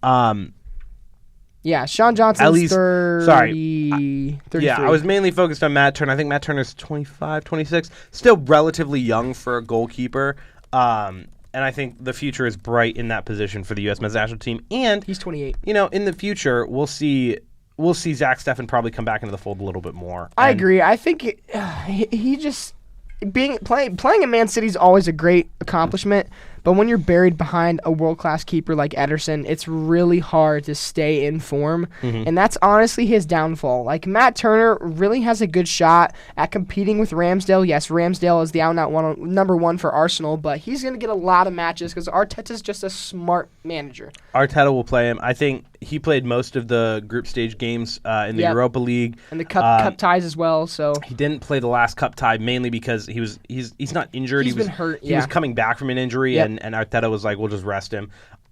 Speaker 1: Yeah, Sean Johnson's
Speaker 3: at least,
Speaker 1: 33.
Speaker 3: Yeah, I was mainly focused on Matt Turner. I think Matt Turner's 25, 26. Still relatively young for a goalkeeper. And I think the future is bright in that position for the U.S. men's national team. And
Speaker 1: he's 28.
Speaker 3: In the future, we'll see Zach Steffen probably come back into the fold a little bit more.
Speaker 1: I agree. I think he just playing in Man City is always a great accomplishment. But when you're buried behind a world-class keeper like Ederson, it's really hard to stay in form. Mm-hmm. And that's honestly his downfall. Like, Matt Turner really has a good shot at competing with Ramsdale. Yes, Ramsdale is the out-and-out number one for Arsenal, but he's going to get a lot of matches because Arteta's just a smart manager.
Speaker 3: Arteta will play him. I think he played most of the group stage games in the Europa League.
Speaker 1: And the cup ties as well. So
Speaker 3: he didn't play the last cup tie mainly because he's not injured.
Speaker 1: He's been hurt.
Speaker 3: He was coming back from an injury, and Arteta was like, we'll just rest him.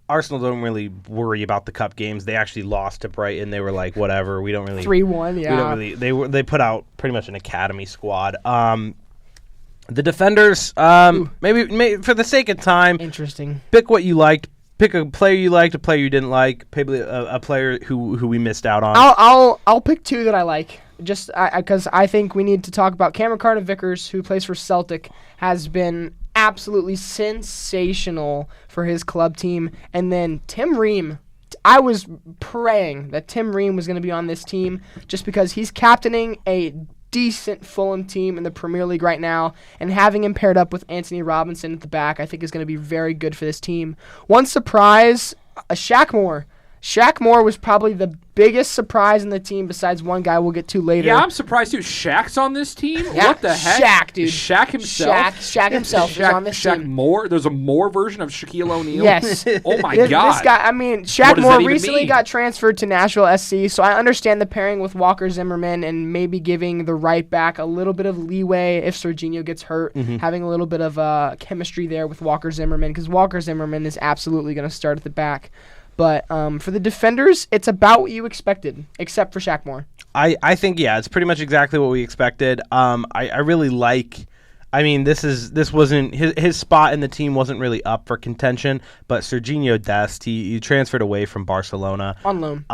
Speaker 3: Arsenal don't really worry about the cup games. They actually lost to Brighton. They were like, whatever. We don't really
Speaker 1: 3-1. Yeah.
Speaker 3: We don't really. They put out pretty much an academy squad. The defenders, maybe for the sake of time,
Speaker 1: interesting.
Speaker 3: Pick what you liked. Pick a player you liked, a player you didn't like, maybe a player who we missed out on.
Speaker 1: I'll pick two that I like, just because I think we need to talk about Cameron Carter-Vickers, who plays for Celtic, has been absolutely sensational for his club team, and then Tim Ream. I was praying that Tim Ream was going to be on this team just because he's captaining a decent Fulham team in the Premier League right now, and having him paired up with Anthony Robinson at the back, I think is going to be very good for this team. One surprise, Shaq Moore. Shaq Moore was probably the biggest surprise in the team besides one guy we'll get to later.
Speaker 2: Yeah, I'm surprised too. Shaq's on this team?
Speaker 1: Yeah,
Speaker 2: what the heck?
Speaker 1: Shaq, dude.
Speaker 2: Shaq himself?
Speaker 1: Shaq himself is on this
Speaker 2: Shaq
Speaker 1: team.
Speaker 2: Moore? There's a Moore version of Shaquille O'Neal?
Speaker 1: Yes.
Speaker 2: Oh, my God.
Speaker 1: This guy, I mean, Shaq Moore recently got transferred to Nashville SC, so I understand the pairing with Walker Zimmerman and maybe giving the right back a little bit of leeway if Serginho gets hurt, having a little bit of chemistry there with Walker Zimmerman, because Walker Zimmerman is absolutely going to start at the back. But for the defenders, it's about what you expected, except for Shaq Moore.
Speaker 3: I think, yeah, it's pretty much exactly what we expected. I really like... I mean, this wasn't... His spot in the team wasn't really up for contention, but Serginho Dest, he transferred away from Barcelona.
Speaker 1: On loan.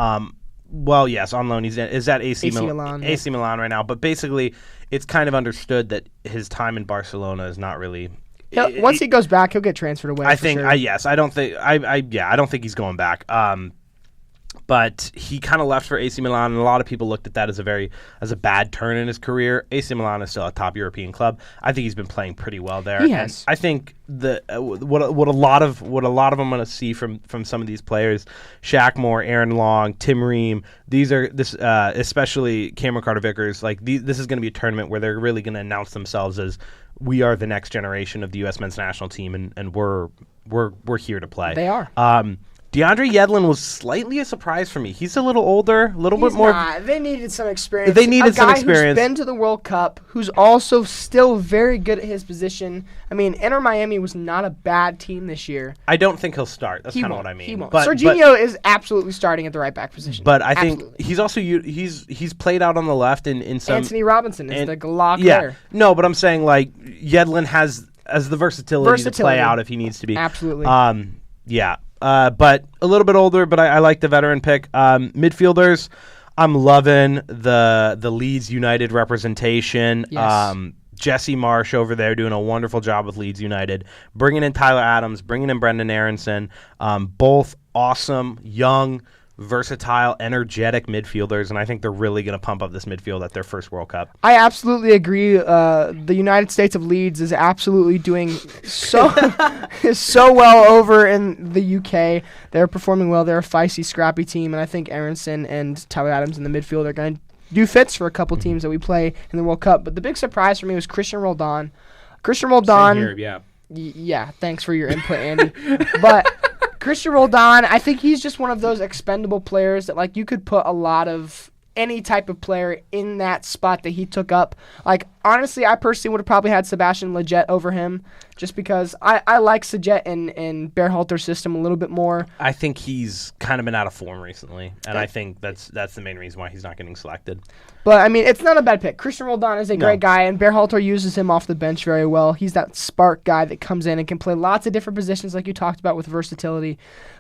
Speaker 3: Well, yes, on loan. He's at AC Milan. AC Milan right now. But basically, it's kind of understood that his time in Barcelona is not really...
Speaker 1: Once he goes back, he'll get transferred away.
Speaker 3: I think.
Speaker 1: Sure.
Speaker 3: I don't think. I don't think he's going back. But he kind of left for AC Milan, and a lot of people looked at that as a bad turn in his career. AC Milan is still a top European club. I think he's been playing pretty well there.
Speaker 1: He has.
Speaker 3: And I think what a lot of them want to see from some of these players, Shaq Moore, Aaron Long, Tim Ream. Especially Cameron Carter-Vickers. Like this is going to be a tournament where they're really going to announce themselves as, we are the next generation of the U.S. men's national team, and we're here to play.
Speaker 1: They are.
Speaker 3: DeAndre Yedlin was slightly a surprise for me. He's a little older, a little bit more.
Speaker 1: They needed some experience.
Speaker 3: They needed some experience.
Speaker 1: Who's been to the World Cup, who's also still very good at his position. I mean, Inter Miami was not a bad team this year.
Speaker 3: I don't think he'll start. That's kind of what I mean.
Speaker 1: He won't. Serginho is absolutely starting at the right back position.
Speaker 3: But I think he's also he's played out on the left in some.
Speaker 1: Anthony Robinson is the lock there.
Speaker 3: No, but I'm saying like Yedlin has the versatility to play out if he needs to be.
Speaker 1: Absolutely.
Speaker 3: Yeah. But a little bit older, but I like the veteran pick. Midfielders, I'm loving the Leeds United representation.
Speaker 1: Yes.
Speaker 3: Jesse Marsh over there doing a wonderful job with Leeds United. Bringing in Tyler Adams, bringing in Brendan Aronson. Both awesome, young, versatile, energetic midfielders, and I think they're really going to pump up this midfield at their first World Cup.
Speaker 1: I absolutely agree. The United States of Leeds is absolutely doing so well over in the UK. They're performing well. They're a feisty, scrappy team, and I think Aronson and Tyler Adams in the midfield are going to do fits for a couple teams that we play in the World Cup. But the big surprise for me was Christian Roldan.
Speaker 2: Same here, yeah.
Speaker 1: Yeah, thanks for your input, Andy. But Christian Roldan, I think he's just one of those expendable players that, like, you could put a lot of any type of player in that spot that he took up. Like, honestly, I personally would have probably had Sebastian Lletget over him just because I like Lletget in Berhalter's system a little bit more.
Speaker 3: I think he's kind of been out of form recently, and I think that's the main reason why he's not getting selected.
Speaker 1: But, I mean, it's not a bad pick. Christian Roldan is a great guy, and Berhalter uses him off the bench very well. He's that spark guy that comes in and can play lots of different positions like you talked about with versatility.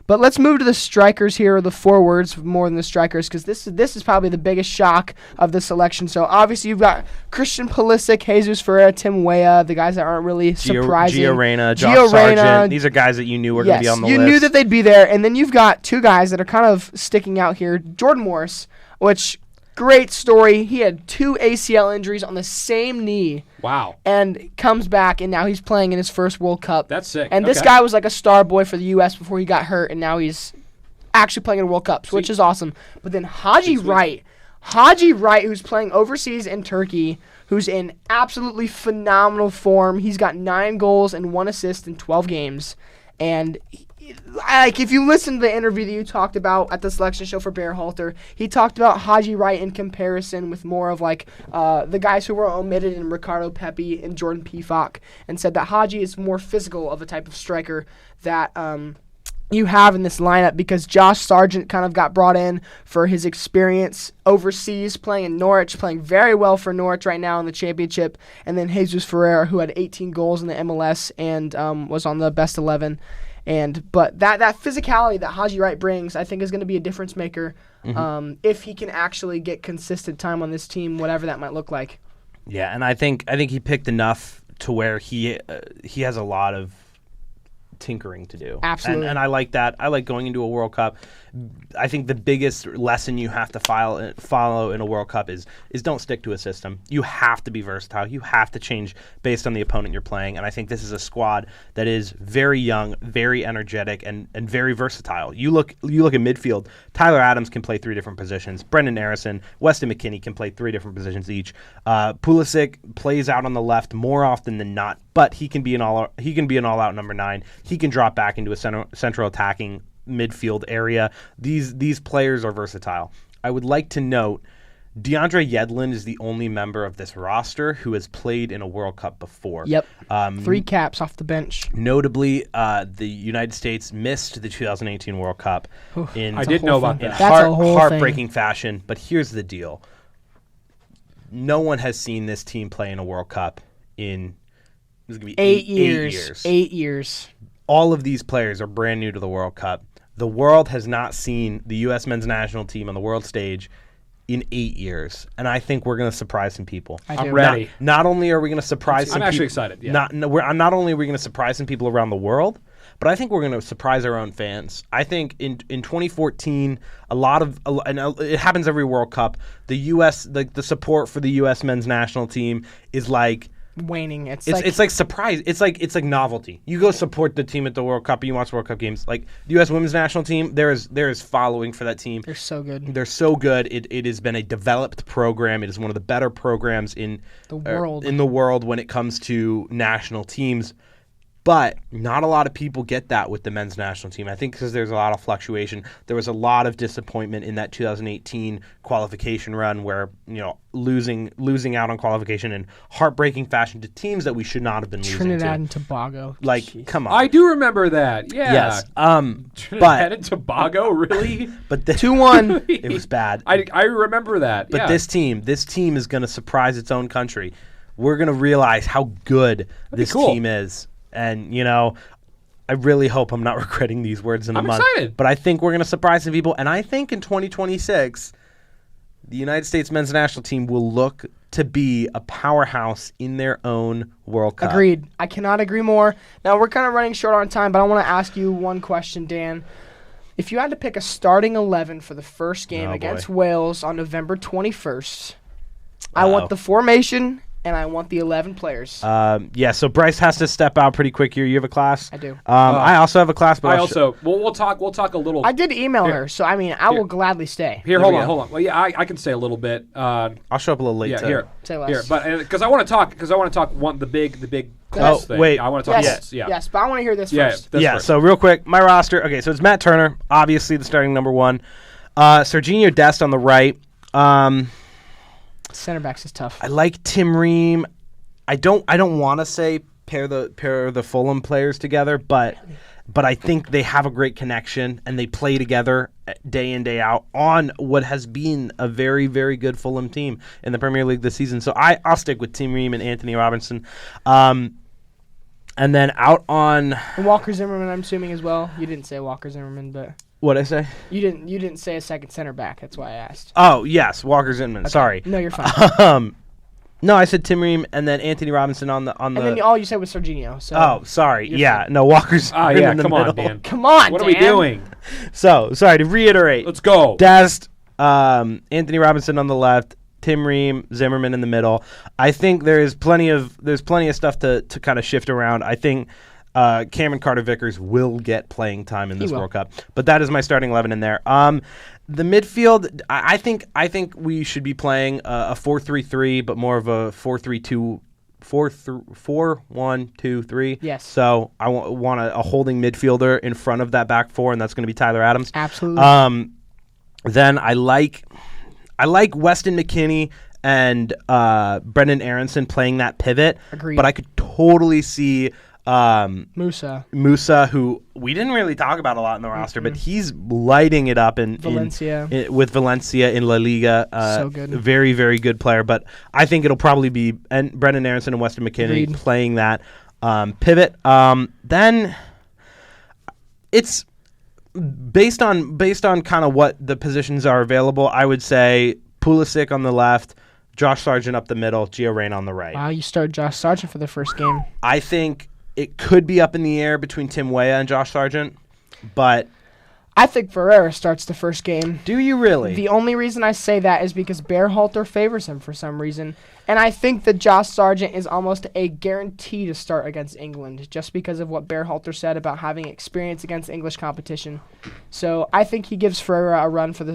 Speaker 1: But let's move to the strikers here, or the forwards more than the strikers, because this is probably the biggest shock of the selection. So, obviously, you've got Christian Pulisic, Jesus Ferreira, Tim Weah, the guys that aren't really surprising.
Speaker 3: Gio Reyna, Josh Sargent. These are guys that you knew were going to be on the list.
Speaker 1: You knew that they'd be there. And then you've got two guys that are kind of sticking out here. Jordan Morris, which... great story. He had 2 ACL injuries on the same knee.
Speaker 2: Wow.
Speaker 1: And comes back, and now he's playing in his first World Cup.
Speaker 2: That's sick.
Speaker 1: And this guy was like a star boy for the U.S. before he got hurt, and now he's actually playing in World Cups, which is awesome. But then Haji Wright, who's playing overseas in Turkey, who's in absolutely phenomenal form. He's got 9 goals and 1 assist in 12 games. And like, if you listen to the interview that you talked about at the selection show for Berhalter, he talked about Haji Wright in comparison with more of like the guys who were omitted in Ricardo Pepi and Jordan Pefok, and said that Haji is more physical of a type of striker that you have in this lineup, because Josh Sargent kind of got brought in for his experience overseas, playing in Norwich, playing very well for Norwich right now in the championship, and then Jesus Ferreira, who had 18 goals in the MLS and was on the best 11. But that physicality that Haji Wright brings, I think, is going to be a difference maker if he can actually get consistent time on this team, whatever that might look like.
Speaker 3: Yeah, and I think he picked enough to where he has a lot of tinkering to do.
Speaker 1: Absolutely.
Speaker 3: And I like that. I like going into a World Cup. I think the biggest lesson you have to follow in a World Cup is don't stick to a system. You have to be versatile. You have to change based on the opponent you're playing. And I think this is a squad that is very young, very energetic, and very versatile. You look at midfield. Tyler Adams can play 3 different positions. Brendan Harrison, Weston McKennie can play 3 different positions each. Pulisic plays out on the left more often than not, but he can be an all-out number 9. He can drop back into a central attacking midfield area. These players are versatile. I would like to note DeAndre Yedlin is the only member of this roster who has played in a World Cup before.
Speaker 1: Yep. 3 caps off the bench.
Speaker 3: Notably, the United States missed the 2018 World Cup in heartbreaking fashion. But here's the deal. No one has seen this team play in a World Cup in 8 years.
Speaker 1: 8 years.
Speaker 3: All of these players are brand new to the World Cup. The world has not seen the U.S. men's national team on the world stage in 8 years, and I think we're going to surprise some people.
Speaker 2: I'm ready.
Speaker 3: Not only are we going to surprise some people...
Speaker 2: I'm actually excited, yeah.
Speaker 3: Not only are we going to surprise some people around the world, but I think we're going to surprise our own fans. I think in 2014, and it happens every World Cup, the U.S., the support for the U.S. men's national team is like...
Speaker 1: waning. It's
Speaker 3: like surprise. It's like novelty. You go support the team at the World Cup and you watch World Cup games. Like the U.S. women's national team, there is following for that team.
Speaker 1: They're so good.
Speaker 3: They're so good. It has been a developed program. It is one of the better programs in the world when it comes to national teams. But not a lot of people get that with the men's national team. I think because there's a lot of fluctuation. There was a lot of disappointment in that 2018 qualification run where, losing out on qualification in heartbreaking fashion to teams that we should not have been losing to.
Speaker 1: Trinidad and Tobago.
Speaker 3: Like, come on.
Speaker 2: I do remember that. Yeah.
Speaker 3: Yes.
Speaker 2: Trinidad and Tobago, really?
Speaker 3: But
Speaker 1: 2-1.
Speaker 3: It was bad.
Speaker 2: I remember that.
Speaker 3: But this team is going to surprise its own country. We're going to realize how good this team is. And, I really hope I'm not regretting these words in a month. I'm
Speaker 2: excited.
Speaker 3: But I think we're going to surprise some people. And I think in 2026, the United States men's national team will look to be a powerhouse in their own World Cup.
Speaker 1: Agreed. I cannot agree more. Now, we're kind of running short on time, but I want to ask you one question, Dan. If you had to pick a starting 11 for the first game against Wales on November 21st, I want the formation... and I want the 11 players.
Speaker 3: So Bryce has to step out pretty quick here. You have a class?
Speaker 1: I do.
Speaker 3: I also have a class. But
Speaker 2: we'll talk a little.
Speaker 1: I did email her, so I will gladly stay.
Speaker 2: Here, hold on. Well, yeah, I can stay a little bit.
Speaker 3: I'll show up a little late.
Speaker 2: Yeah, here.
Speaker 1: Say less.
Speaker 2: Here, but because I want to talk the big Colts thing.
Speaker 3: Wait.
Speaker 2: I want to talk.
Speaker 1: Yes, but I want to hear this first.
Speaker 3: First. So real quick, my roster. Okay, so it's Matt Turner, obviously the starting number 1. Serginho Dest on the right.
Speaker 1: Center backs is tough.
Speaker 3: I like Tim Ream. I don't want to say pair the Fulham players together, but I think they have a great connection and they play together day in, day out on what has been a very, very good Fulham team in the Premier League this season. So I'll stick with Tim Ream and Anthony Robinson. And then out on
Speaker 1: Walker Zimmerman, I'm assuming as well. You didn't say Walker Zimmerman, but
Speaker 3: what'd I say?
Speaker 1: You didn't say a second center back. That's why I asked.
Speaker 3: Oh yes, Walker Zimmerman. Okay. Sorry.
Speaker 1: No, you're fine.
Speaker 3: No, I said Tim Ream and then Anthony Robinson on the.
Speaker 1: And then all you said was Serginho. So
Speaker 3: oh, sorry. Yeah, fine. No, Walker's.
Speaker 2: Oh yeah,
Speaker 3: in the
Speaker 2: come
Speaker 3: middle.
Speaker 2: On, Dan.
Speaker 1: Come on,
Speaker 2: what
Speaker 1: Dan.
Speaker 2: are we doing?
Speaker 3: So sorry to reiterate.
Speaker 2: Let's go.
Speaker 3: Dest, Anthony Robinson on the left, Tim Ream, Zimmerman in the middle. I think there's plenty of stuff to kind of shift around. I think Cameron Carter-Vickers will get playing time in this World Cup, but that is my starting 11 in there. The midfield, I think we should be playing a 4-3-3, but more of a 4-3-2, 4-1-2-3.
Speaker 1: Yes.
Speaker 3: So I want a holding midfielder in front of that back four, and that's going to be Tyler Adams.
Speaker 1: Absolutely.
Speaker 3: Then I like Weston McKennie and Brendan Aronson playing that pivot.
Speaker 1: Agreed.
Speaker 3: But I could totally see
Speaker 1: Musa,
Speaker 3: who we didn't really talk about a lot in the roster, but he's lighting it up with Valencia in La Liga.
Speaker 1: So good.
Speaker 3: Very, very good player. But I think it'll probably be Brendan Aronson and Weston McKennie playing that pivot. Then it's based on kind of what the positions are available. I would say Pulisic on the left, Josh Sargent up the middle, Gio Reyna on the right.
Speaker 1: Wow, you started Josh Sargent for the first game.
Speaker 3: I think it could be up in the air between Tim Weah and Josh Sargent, but
Speaker 1: I think Ferreira starts the first game.
Speaker 3: Do you really?
Speaker 1: The only reason I say that is because Berhalter favors him for some reason. And I think that Josh Sargent is almost a guarantee to start against England just because of what Berhalter said about having experience against English competition. So I think he gives Ferreira a run for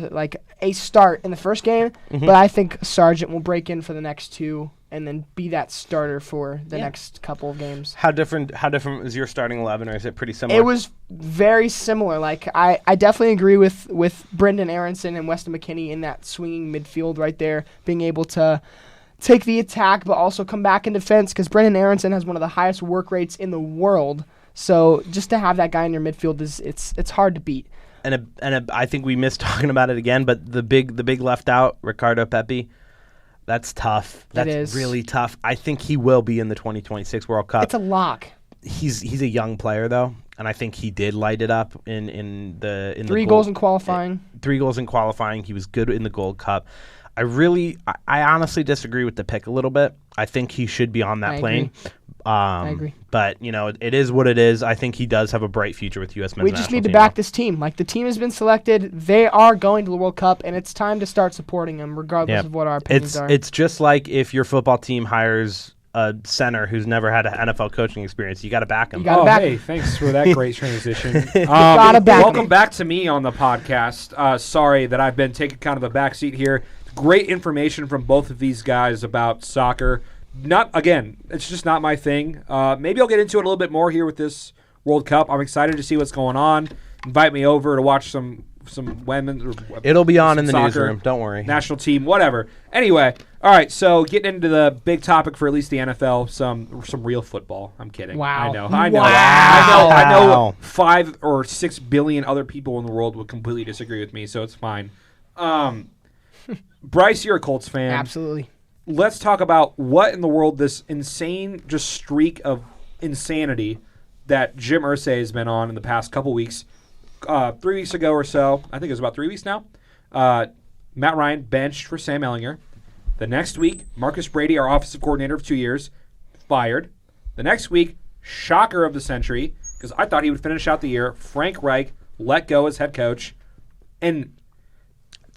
Speaker 1: a start in the first game, but I think Sargent will break in for the next two and then be that starter for the next couple of games.
Speaker 3: How different is your starting 11, or is it pretty similar?
Speaker 1: It was very similar. Like I definitely agree with Brendan Aronson and Weston McKennie in that swinging midfield right there, being able to take the attack but also come back in defense, because Brendan Aronson has one of the highest work rates in the world. So just to have that guy in your midfield it's hard to beat.
Speaker 3: And I think we missed talking about it again, but the big left out, Ricardo Pepi. That's tough. That's really tough. I think he will be in the 2026 World Cup.
Speaker 1: It's a lock.
Speaker 3: He's a young player though, and I think he did light it up in the
Speaker 1: 3 goals in qualifying.
Speaker 3: 3 goals in qualifying. He was good in the Gold Cup. I honestly disagree with the pick a little bit. I think he should be on that plane.
Speaker 1: I agree.
Speaker 3: But, it is what it is. I think he does have a bright future with U.S. men's national team.
Speaker 1: We just need to back this team. Like, the team has been selected. They are going to the World Cup, and it's time to start supporting them regardless of what our opinions are.
Speaker 3: It's just like if your football team hires a center who's never had an NFL coaching experience. You got to back him.
Speaker 2: Thanks for that great transition. Welcome back to me on the podcast. Sorry that I've been taking kind of a back seat here. Great information from both of these guys about soccer. It's just not my thing. Maybe I'll get into it a little bit more here with this World Cup. I'm excited to see what's going on. Invite me over to watch some women.
Speaker 3: It'll be on in the newsroom. Don't worry.
Speaker 2: National team, whatever. Anyway, all right. So getting into the big topic for at least the NFL, some real football. I'm kidding.
Speaker 1: Wow.
Speaker 2: I know. I know. 5 or 6 billion other people in the world would completely disagree with me, so it's fine. Bryce, you're a Colts fan.
Speaker 1: Absolutely.
Speaker 2: Let's talk about what in the world this insane just streak of insanity that Jim Irsay has been on in the past couple weeks. 3 weeks ago or so, I think it was about 3 weeks now, Matt Ryan benched for Sam Ehlinger. The next week, Marcus Brady, our offensive coordinator of 2 years, fired. The next week, shocker of the century, because I thought he would finish out the year, Frank Reich let go as head coach. And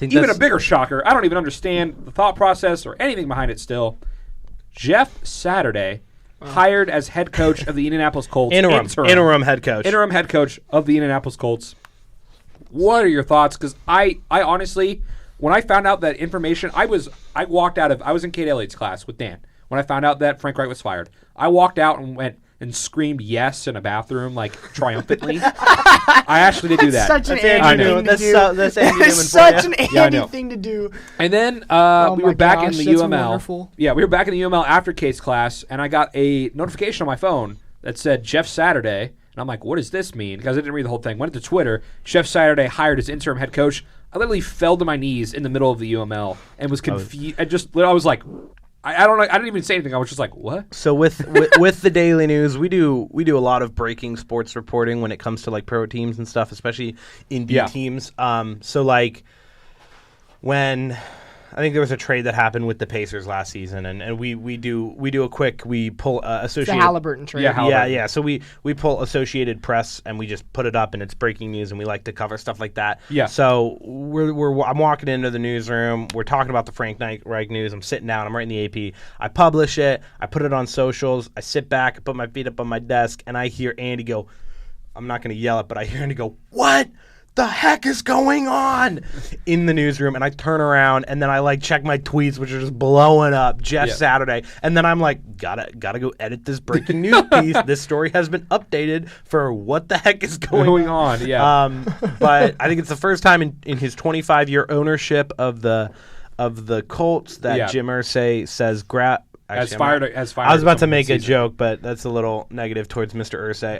Speaker 2: even a bigger shocker, I don't even understand the thought process or anything behind it still. Jeff Saturday hired as head coach of the Indianapolis Colts.
Speaker 3: Interim head coach.
Speaker 2: Interim head coach of the Indianapolis Colts. What are your thoughts? Because I honestly, when I found out that information, I was in Kate Elliott's class with Dan. When I found out that Frank Reich was fired, I walked out and went and screamed yes in a bathroom, like, triumphantly. I actually did do that.
Speaker 1: That's such an Andy thing to do.
Speaker 3: That's Andy Newman
Speaker 1: such an Andy thing to do.
Speaker 2: And then we were back in the UML. Wonderful. Yeah, we were back in the UML after Kate's class, and I got a notification on my phone that said Jeff Saturday. And I'm like, what does this mean? Because I didn't read the whole thing. Went to Twitter. Jeff Saturday hired as interim head coach. I literally fell to my knees in the middle of the UML and was confused. I was like, I don't know. I didn't even say anything. I was just like, what?
Speaker 3: So with the Daily News, we do a lot of breaking sports reporting when it comes to like pro teams and stuff, especially indie teams. So like when I think there was a trade that happened with the Pacers last season, and we pull Associated.
Speaker 1: The Halliburton trade.
Speaker 3: Yeah. So we pull Associated Press and we just put it up, and it's breaking news, and we like to cover stuff like that.
Speaker 2: Yeah.
Speaker 3: So I'm walking into the newsroom. We're talking about the Frank Reich news. I'm sitting down. I'm writing the AP. I publish it. I put it on socials. I sit back. I put my feet up on my desk, and I hear Andy go. I'm not going to yell it, but I hear Andy go, "What the heck is going on?" in the newsroom. And I turn around, and then I like check my tweets, which are just blowing up. Jeff Saturday. And then I'm like, gotta go edit this breaking news piece. This story has been updated for what the heck is going
Speaker 2: on. Yeah.
Speaker 3: But I think it's the first time in his 25-year ownership of the Colts that Jim Irsay says
Speaker 2: has fired.
Speaker 3: I was about to make a joke, but that's a little negative towards Mr. Irsay.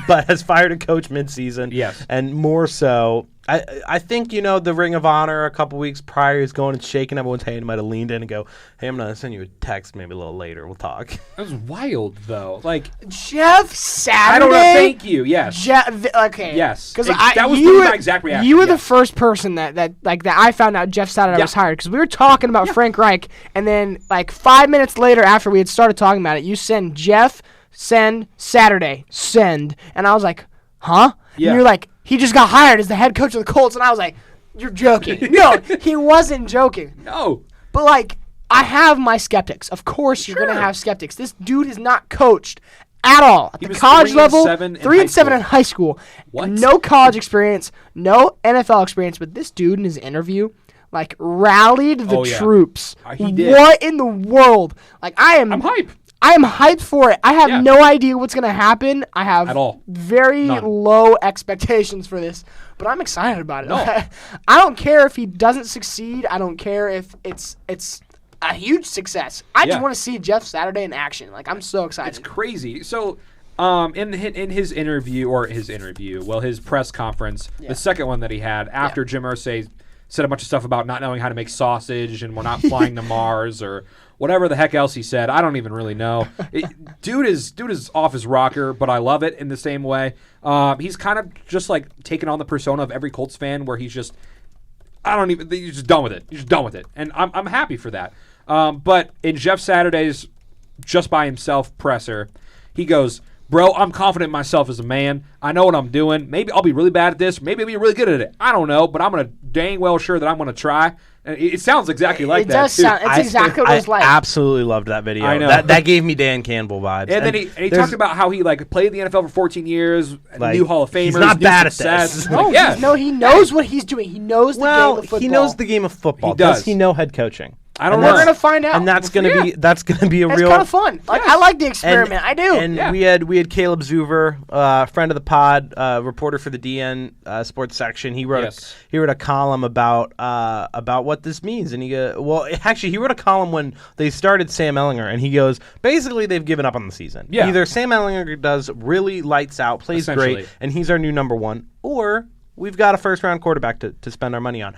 Speaker 3: But has fired a coach mid-season.
Speaker 2: Yes.
Speaker 3: And more so, I think, the Ring of Honor a couple weeks prior is going and shaking everyone's hand. He might have leaned in and go, hey, I'm going to send you a text maybe a little later. We'll talk.
Speaker 2: That was wild, though. Like,
Speaker 1: Jeff Saturday.
Speaker 2: I don't know. Thank you. Yes.
Speaker 1: Okay.
Speaker 2: Yes.
Speaker 1: Because
Speaker 2: that was my exact reaction.
Speaker 1: You were the first person that I found out Jeff Saturday was hired. Because we were talking about Frank Reich, and then 5 minutes later after we had started talking about it, you send Jeff, send Saturday, send. And I was like, huh?
Speaker 2: Yeah.
Speaker 1: And you're like, he just got hired as the head coach of the Colts. And I was like, you're joking. No, he wasn't joking.
Speaker 2: No.
Speaker 1: But, I have my skeptics. Of course you're going to have skeptics. This dude is not coached at all. At the college level, 3-7 in high school.
Speaker 2: What?
Speaker 1: No college experience, no NFL experience. But this dude in his interview, rallied the troops.
Speaker 2: He did.
Speaker 1: What in the world?
Speaker 2: I'm hype.
Speaker 1: I am hyped for it. I have no idea what's going to happen. I have
Speaker 2: at all.
Speaker 1: Very low expectations for this, but I'm excited about it.
Speaker 2: No.
Speaker 1: I don't care if he doesn't succeed. I don't care if it's a huge success. I just want to see Jeff Saturday in action. I'm so excited.
Speaker 2: It's crazy. So, in his his press conference, the second one that he had after Jim Irsay said a bunch of stuff about not knowing how to make sausage and we're not flying to Mars or whatever the heck else he said. I don't even really know. Dude is off his rocker, but I love it in the same way. He's kind of just taking on the persona of every Colts fan where he's just he's just done with it. He's just done with it. And I'm happy for that. But in Jeff Saturday's just by himself presser, he goes, bro, I'm confident in myself as a man. I know what I'm doing. Maybe I'll be really bad at this. Maybe I'll be really good at it. I don't know, but I'm going to dang well sure that I'm going to try. And it sounds exactly like that,
Speaker 1: does
Speaker 2: too.
Speaker 1: It's exactly what it's like.
Speaker 3: I absolutely loved that video.
Speaker 2: I know.
Speaker 3: That gave me Dan Campbell vibes.
Speaker 2: And then he talked about how he played the NFL for 14 years, new Hall of Famers.
Speaker 3: He's not bad at
Speaker 2: success.
Speaker 3: this.
Speaker 1: He knows what he's doing. He knows the game of football.
Speaker 3: He knows the game of football.
Speaker 2: He does
Speaker 3: he know head coaching?
Speaker 2: I don't know.
Speaker 1: We're gonna find out,
Speaker 3: and that's gonna be a real.
Speaker 1: It's kind of fun. I like the experiment. I do.
Speaker 3: And we had Caleb Zuver, friend of the pod, reporter for the DN sports section. He wrote a column about what this means, and he wrote a column when they started Sam Ehlinger, and he goes, basically they've given up on the season. Yeah. Either Sam Ehlinger does really lights out, plays great, and he's our new number one, or we've got a first round quarterback to spend our money on.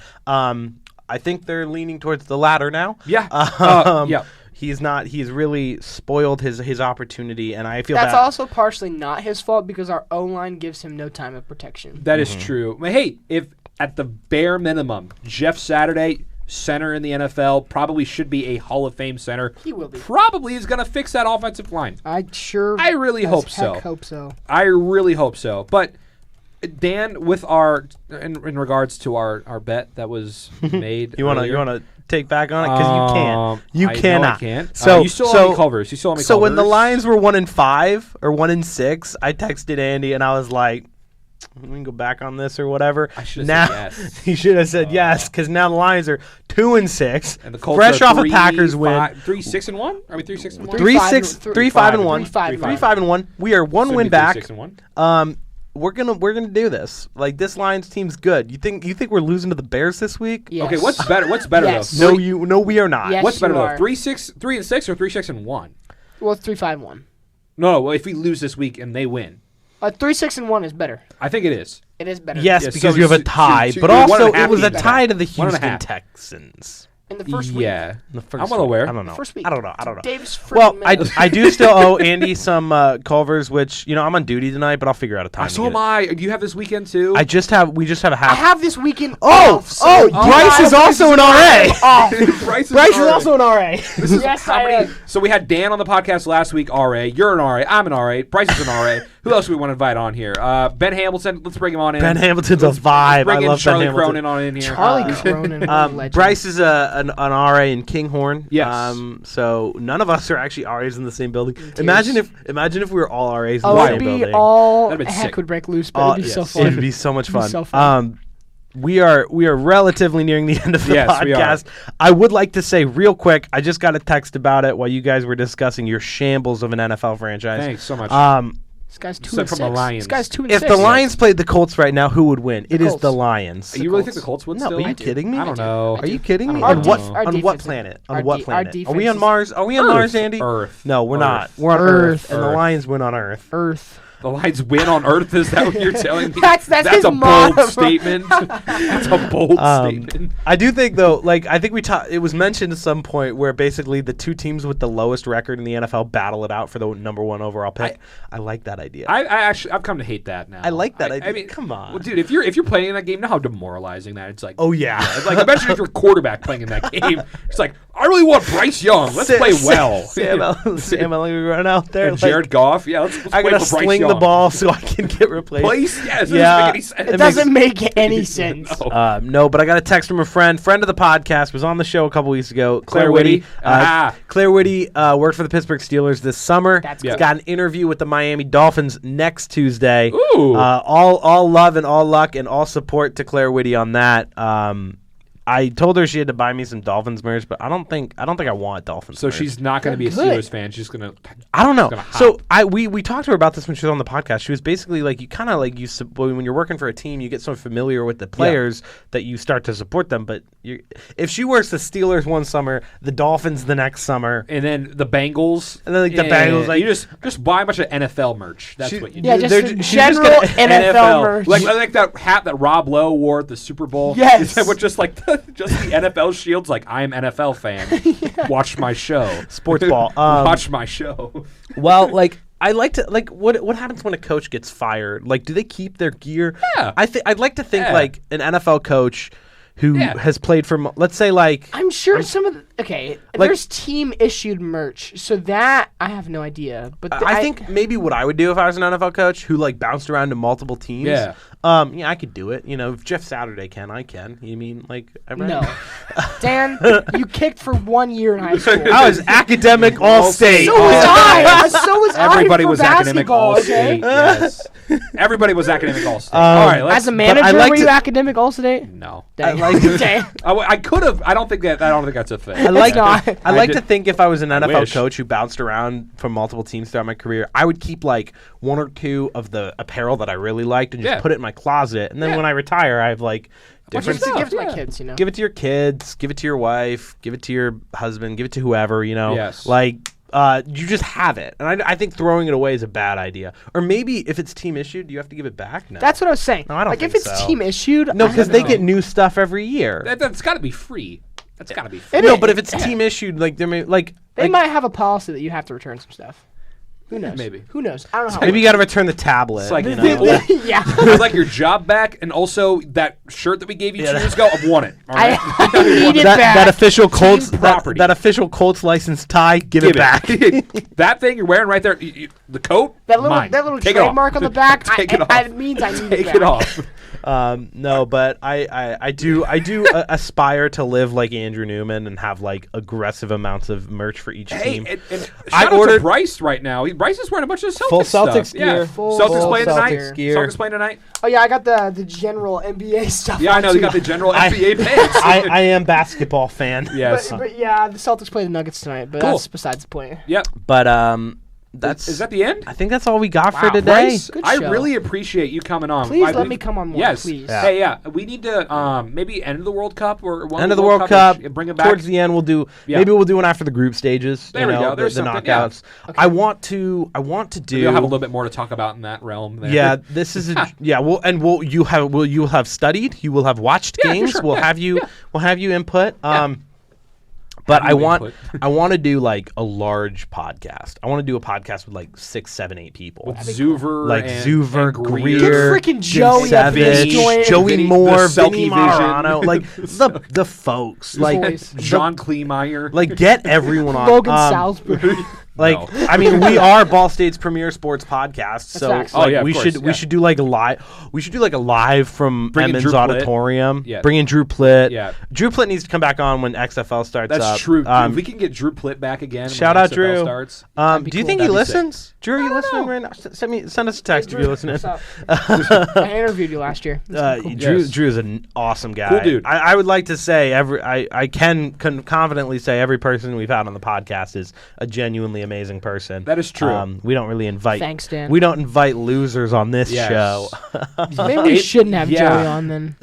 Speaker 3: I think they're leaning towards the latter now.
Speaker 2: Yeah.
Speaker 3: He's not. He's really spoiled his opportunity, and I feel
Speaker 1: that's also partially not his fault because our O-line gives him no time of protection.
Speaker 2: That is true. But hey, if at the bare minimum, Jeff Saturday, center in the NFL, probably should be a Hall of Fame center.
Speaker 1: He will be.
Speaker 2: Probably is going to fix that offensive line.
Speaker 1: I
Speaker 2: really hope so.
Speaker 1: Hope so.
Speaker 2: I really hope so. But Dan, with in regards to our bet that was made,
Speaker 3: you want to take back on it because you can't. You cannot.
Speaker 2: No, I can't. So you still owe me Culver's.
Speaker 3: So when the Lions were 1-5 or 1-6, I texted Andy and I was like, "We can go back on this or whatever."
Speaker 2: I should have said yes.
Speaker 3: He should have said yes because now the Lions are 2-6,
Speaker 2: and the Colts
Speaker 3: fresh
Speaker 2: are
Speaker 3: off a Packers win,
Speaker 2: 3-6-1. Are we 3-6-1?
Speaker 3: 3-5-1. 3-5-1. We are one win back.
Speaker 2: 3-6-1.
Speaker 3: We're gonna do this. This Lions team's good. You think we're losing to the Bears this week?
Speaker 1: Yes.
Speaker 2: Okay, what's better? What's better
Speaker 1: yes.
Speaker 2: though?
Speaker 1: No,
Speaker 3: we are not.
Speaker 1: Yes,
Speaker 2: what's better
Speaker 1: though?
Speaker 2: 3-6 or 3-6-1?
Speaker 1: Well, 3-5-1.
Speaker 2: No. Well, if we lose this week and they win,
Speaker 1: 3-6-1 is better.
Speaker 2: I think it is.
Speaker 1: It is better.
Speaker 3: Yes, because you have a tie, but also it was a tie to the Houston Texans.
Speaker 1: In the first week?
Speaker 2: Yeah.
Speaker 3: I'm
Speaker 2: well aware.
Speaker 3: I don't know.
Speaker 1: First week.
Speaker 3: I don't know.
Speaker 1: Davis
Speaker 3: I do still owe Andy some Culver's, which I'm on duty tonight, but I'll figure out a time.
Speaker 2: So am I. Do you have this weekend too?
Speaker 3: We just have a half.
Speaker 1: I have this weekend.
Speaker 3: Bryce is also an RA.
Speaker 2: Bryce
Speaker 3: is also an RA.
Speaker 1: Yes, I am.
Speaker 2: So we had Dan on the podcast last week. RA, you're an RA. I'm an RA. Bryce is an RA. Who else do we want to invite on here? Ben Hamilton. Let's bring him on in.
Speaker 3: Ben Hamilton's a vibe. I love
Speaker 2: Charlie
Speaker 3: Ben Hamilton.
Speaker 2: Cronin on in here.
Speaker 1: Charlie Cronin.
Speaker 3: Bryce is an RA in Kinghorn.
Speaker 2: Yes.
Speaker 3: So none of us are actually RAs in the same building. Imagine if we were all RAs in the same building.
Speaker 1: A heck would break loose, but it'd be so fun.
Speaker 3: It'd be so much fun. We are relatively nearing the end of the podcast. I would like to say real quick, I just got a text about it while you guys were discussing your shambles of an NFL franchise.
Speaker 2: Thanks so much.
Speaker 1: This guy's 2-6.
Speaker 2: From the Lions.
Speaker 1: This guy's 2-6.
Speaker 3: If the Lions played the Colts right now, who would win? It is the Lions.
Speaker 2: You really think the Colts would still?
Speaker 3: No, are you kidding me?
Speaker 2: I don't know.
Speaker 3: Are you kidding me?
Speaker 1: On
Speaker 3: what
Speaker 1: planet?
Speaker 3: On what planet? Are we on Mars? Are we on Mars, Andy?
Speaker 2: Earth.
Speaker 3: No, we're not. We're on Earth. And the Lions win on Earth.
Speaker 2: The Lions win on Earth. Is that what you're telling me?
Speaker 1: That's his
Speaker 2: a
Speaker 1: motto.
Speaker 2: bold statement. That's a bold statement.
Speaker 3: I do think though, like I think it was mentioned at some point where basically the two teams with the lowest record in the NFL battle it out for the #1 overall pick. I like that idea.
Speaker 2: I've come to hate that now.
Speaker 3: I like that idea.
Speaker 2: I mean,
Speaker 3: come on,
Speaker 2: well, dude. If you're playing in that game, you know how demoralizing that. It's like,
Speaker 3: oh yeah.
Speaker 2: It's like imagine if you're a quarterback playing in that game. It's like I really want Bryce Young. Let's play well.
Speaker 3: Sam Ellinger run out there.
Speaker 2: And Jared Goff. Yeah, let's
Speaker 3: I
Speaker 2: play
Speaker 3: gotta
Speaker 2: for Bryce
Speaker 3: sling
Speaker 2: Young.
Speaker 3: the ball so I can get replaced.
Speaker 2: Please, yes. Yeah.
Speaker 1: It doesn't make any sense.
Speaker 3: No, but I got a text from a friend of the podcast, was on the show a couple weeks ago.
Speaker 2: Claire Whitty.
Speaker 3: Claire Whitty worked for the Pittsburgh Steelers this summer.
Speaker 1: That's
Speaker 3: got an interview with the Miami Dolphins next Tuesday.
Speaker 2: Ooh.
Speaker 3: All love and all luck and all support to Claire Whitty on that. I told her she had to buy me some Dolphins merch, but I don't think I want Dolphins.
Speaker 2: So
Speaker 3: merch.
Speaker 2: She's not going to be a Steelers fan. She's going to.
Speaker 3: I don't know. So we talked to her about this when she was on the podcast. She was basically like you kind of like when you're working for a team, you get so familiar with the players that you start to support them. But if she works the Steelers one summer, the Dolphins the next summer,
Speaker 2: and then the Bengals,
Speaker 3: and then the Bengals, like
Speaker 2: you just buy a bunch of NFL merch. That's what you do.
Speaker 1: Yeah, just general NFL merch.
Speaker 2: Like that hat that Rob Lowe wore at the Super Bowl.
Speaker 1: Yes,
Speaker 2: with just the NFL shields. Like I'm NFL fan. Watch my show.
Speaker 3: Sports ball.
Speaker 2: Watch my show.
Speaker 3: Well, like. I like to what happens when a coach gets fired? Like, do they keep their gear?
Speaker 2: Yeah.
Speaker 3: I'd like to think like an NFL coach who has played for, let's say, like
Speaker 1: I'm sure some of there's team issued merch, so that I have no idea. But
Speaker 3: I think maybe what I would do if I was an NFL coach who like bounced around to multiple teams.
Speaker 2: Yeah.
Speaker 3: I could do it. You know, if Jeff Saturday can, I can. You mean like
Speaker 1: no, Dan, you kicked for 1 year in high school.
Speaker 3: I was academic all-state.
Speaker 1: So was I. So was
Speaker 2: Everybody
Speaker 1: I.
Speaker 2: was academic all-state. Yes. Everybody was academic all-state. All right.
Speaker 1: As a manager, were you academic all-state?
Speaker 2: No.
Speaker 3: I
Speaker 2: could have. I don't think that's a thing.
Speaker 3: I like to think if I was an NFL coach who bounced around from multiple teams throughout my career, I would keep like one or two of the apparel that I really liked and just put it in my closet. And then when I retire, I have like different
Speaker 1: stuff. Give it to my kids, you know.
Speaker 3: Give it to your kids. Give it to your wife. Give it to your husband. Give it to whoever, you know.
Speaker 2: Yes.
Speaker 3: Like you just have it. And I think throwing it away is a bad idea. Or maybe if it's team issued, do you have to give it back? No.
Speaker 1: That's what I was saying.
Speaker 3: No, I don't think
Speaker 1: if it's team issued,
Speaker 3: no, because they get new stuff every year.
Speaker 2: That's got to be free. That's got to be free.
Speaker 3: No, but if it's team issued, like they
Speaker 1: might have a policy that you have to return some stuff. Who knows?
Speaker 2: Maybe.
Speaker 1: Who knows? I don't know how.
Speaker 3: Maybe you got to return the tablet.
Speaker 2: It's like,
Speaker 3: you know?
Speaker 1: Yeah.
Speaker 2: It's like your job back, and also that shirt that we gave you 2 years ago. I want it. All right?
Speaker 1: I need it back.
Speaker 3: That official Colts
Speaker 2: property.
Speaker 3: That official Colts license tie. Give it back.
Speaker 2: That thing you're wearing right there. The coat.
Speaker 1: That little trademark on the back.
Speaker 2: Take it off.
Speaker 1: It means I need
Speaker 2: Take
Speaker 1: it
Speaker 2: it off.
Speaker 3: No, but I do aspire to live like Andrew Newman and have like aggressive amounts of merch for each team.
Speaker 2: And I ordered Bryce right now. Bryce is wearing a bunch of Celtics
Speaker 3: full Celtics
Speaker 2: stuff.
Speaker 3: gear.
Speaker 2: Yeah, Celtics playing tonight.
Speaker 3: Celtics
Speaker 2: playing tonight.
Speaker 1: Oh yeah, I got the general NBA stuff.
Speaker 2: Yeah, I know. You got the general NBA pants.
Speaker 3: I am basketball fan.
Speaker 2: Yes,
Speaker 1: but yeah, the Celtics play the Nuggets tonight. But that's besides the point.
Speaker 2: Yep.
Speaker 3: But is
Speaker 2: that the end?
Speaker 3: I think that's all we got for today.
Speaker 2: Bryce, I really appreciate you coming on.
Speaker 1: Please let me come on more.
Speaker 2: Yes.
Speaker 1: Please.
Speaker 2: Yeah. Hey, we need to maybe end of the World Cup or
Speaker 3: end of the World Cup.
Speaker 2: Bring it back
Speaker 3: towards the end. We'll do. Yeah. Maybe we'll do one after the group stages.
Speaker 2: There we go.
Speaker 3: There's the knockouts. Yeah. Okay. I want to do.
Speaker 2: We'll have a little bit more to talk about in that realm. There.
Speaker 3: Yeah, this is you have studied. You will have watched games. Sure. We'll have you input. But I want to do like a large podcast. I want to do a podcast with like 6, 7, 8 people.
Speaker 2: With Zuver,
Speaker 3: and
Speaker 2: Greer,
Speaker 1: get freaking Joey,
Speaker 3: Joey Moore, Vinny Marano, like the folks, like
Speaker 2: John Kleemeyer,
Speaker 3: like get everyone on.
Speaker 1: Logan Salisbury.
Speaker 3: I mean, we are Ball State's premier sports podcast, so we should do like a live. We should do like a live from Emmons Auditorium.
Speaker 2: Yeah.
Speaker 3: Bring in Drew Plitt.
Speaker 2: Yeah.
Speaker 3: Drew Plitt needs to come back on when XFL starts.
Speaker 2: That's true. If we can get Drew Plitt back again.
Speaker 3: Shout out Drew.
Speaker 2: Starts,
Speaker 3: do you think he listens? Drew, are you listening right now? Send us a text if you're listening.
Speaker 1: I interviewed you last year.
Speaker 3: Cool. Drew is an awesome guy.
Speaker 2: Cool dude.
Speaker 3: I would like to say I can confidently say every person we've had on the podcast is a genuinely amazing person.
Speaker 2: That is true.
Speaker 3: We don't really invite.
Speaker 1: Thanks, Dan.
Speaker 3: We don't invite losers on this show.
Speaker 1: Maybe we shouldn't have Joey on then.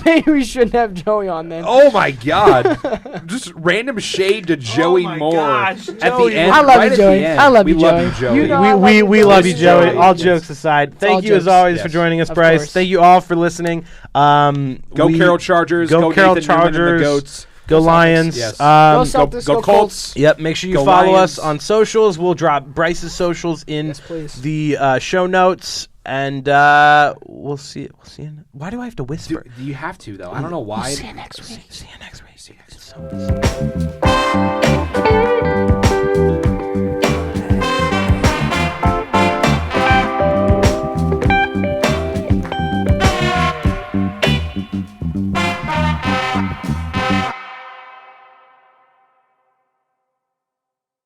Speaker 1: Maybe we shouldn't have Joey on then.
Speaker 2: Oh my God! Just random shade to Joey Moore
Speaker 3: gosh,
Speaker 2: at
Speaker 3: Joey.
Speaker 2: the end.
Speaker 1: I love
Speaker 2: right
Speaker 1: you, Joey.
Speaker 2: At the end.
Speaker 1: I love
Speaker 2: we
Speaker 1: you,
Speaker 2: love
Speaker 1: Joey.
Speaker 2: you, Joey.
Speaker 1: You know
Speaker 3: We love you, Joey.
Speaker 1: Joey.
Speaker 3: All jokes aside, thank you as always for joining us, Bryce.
Speaker 1: Course.
Speaker 3: Thank you all for listening.
Speaker 2: Go Carroll Chargers.
Speaker 3: Go Carroll
Speaker 2: Nathan Newman and
Speaker 3: Chargers.
Speaker 2: the Goats.
Speaker 3: Go Lions.
Speaker 2: Yes.
Speaker 1: Go Celtics.
Speaker 2: Go Colts.
Speaker 3: Yep. Make sure you
Speaker 2: Go
Speaker 3: follow
Speaker 2: Lions.
Speaker 3: us on socials. We'll drop Bryce's socials in the show notes, and we'll see. Why do I have to whisper?
Speaker 2: Do you have to though? I don't know why.
Speaker 1: See you next week.
Speaker 3: See you next week.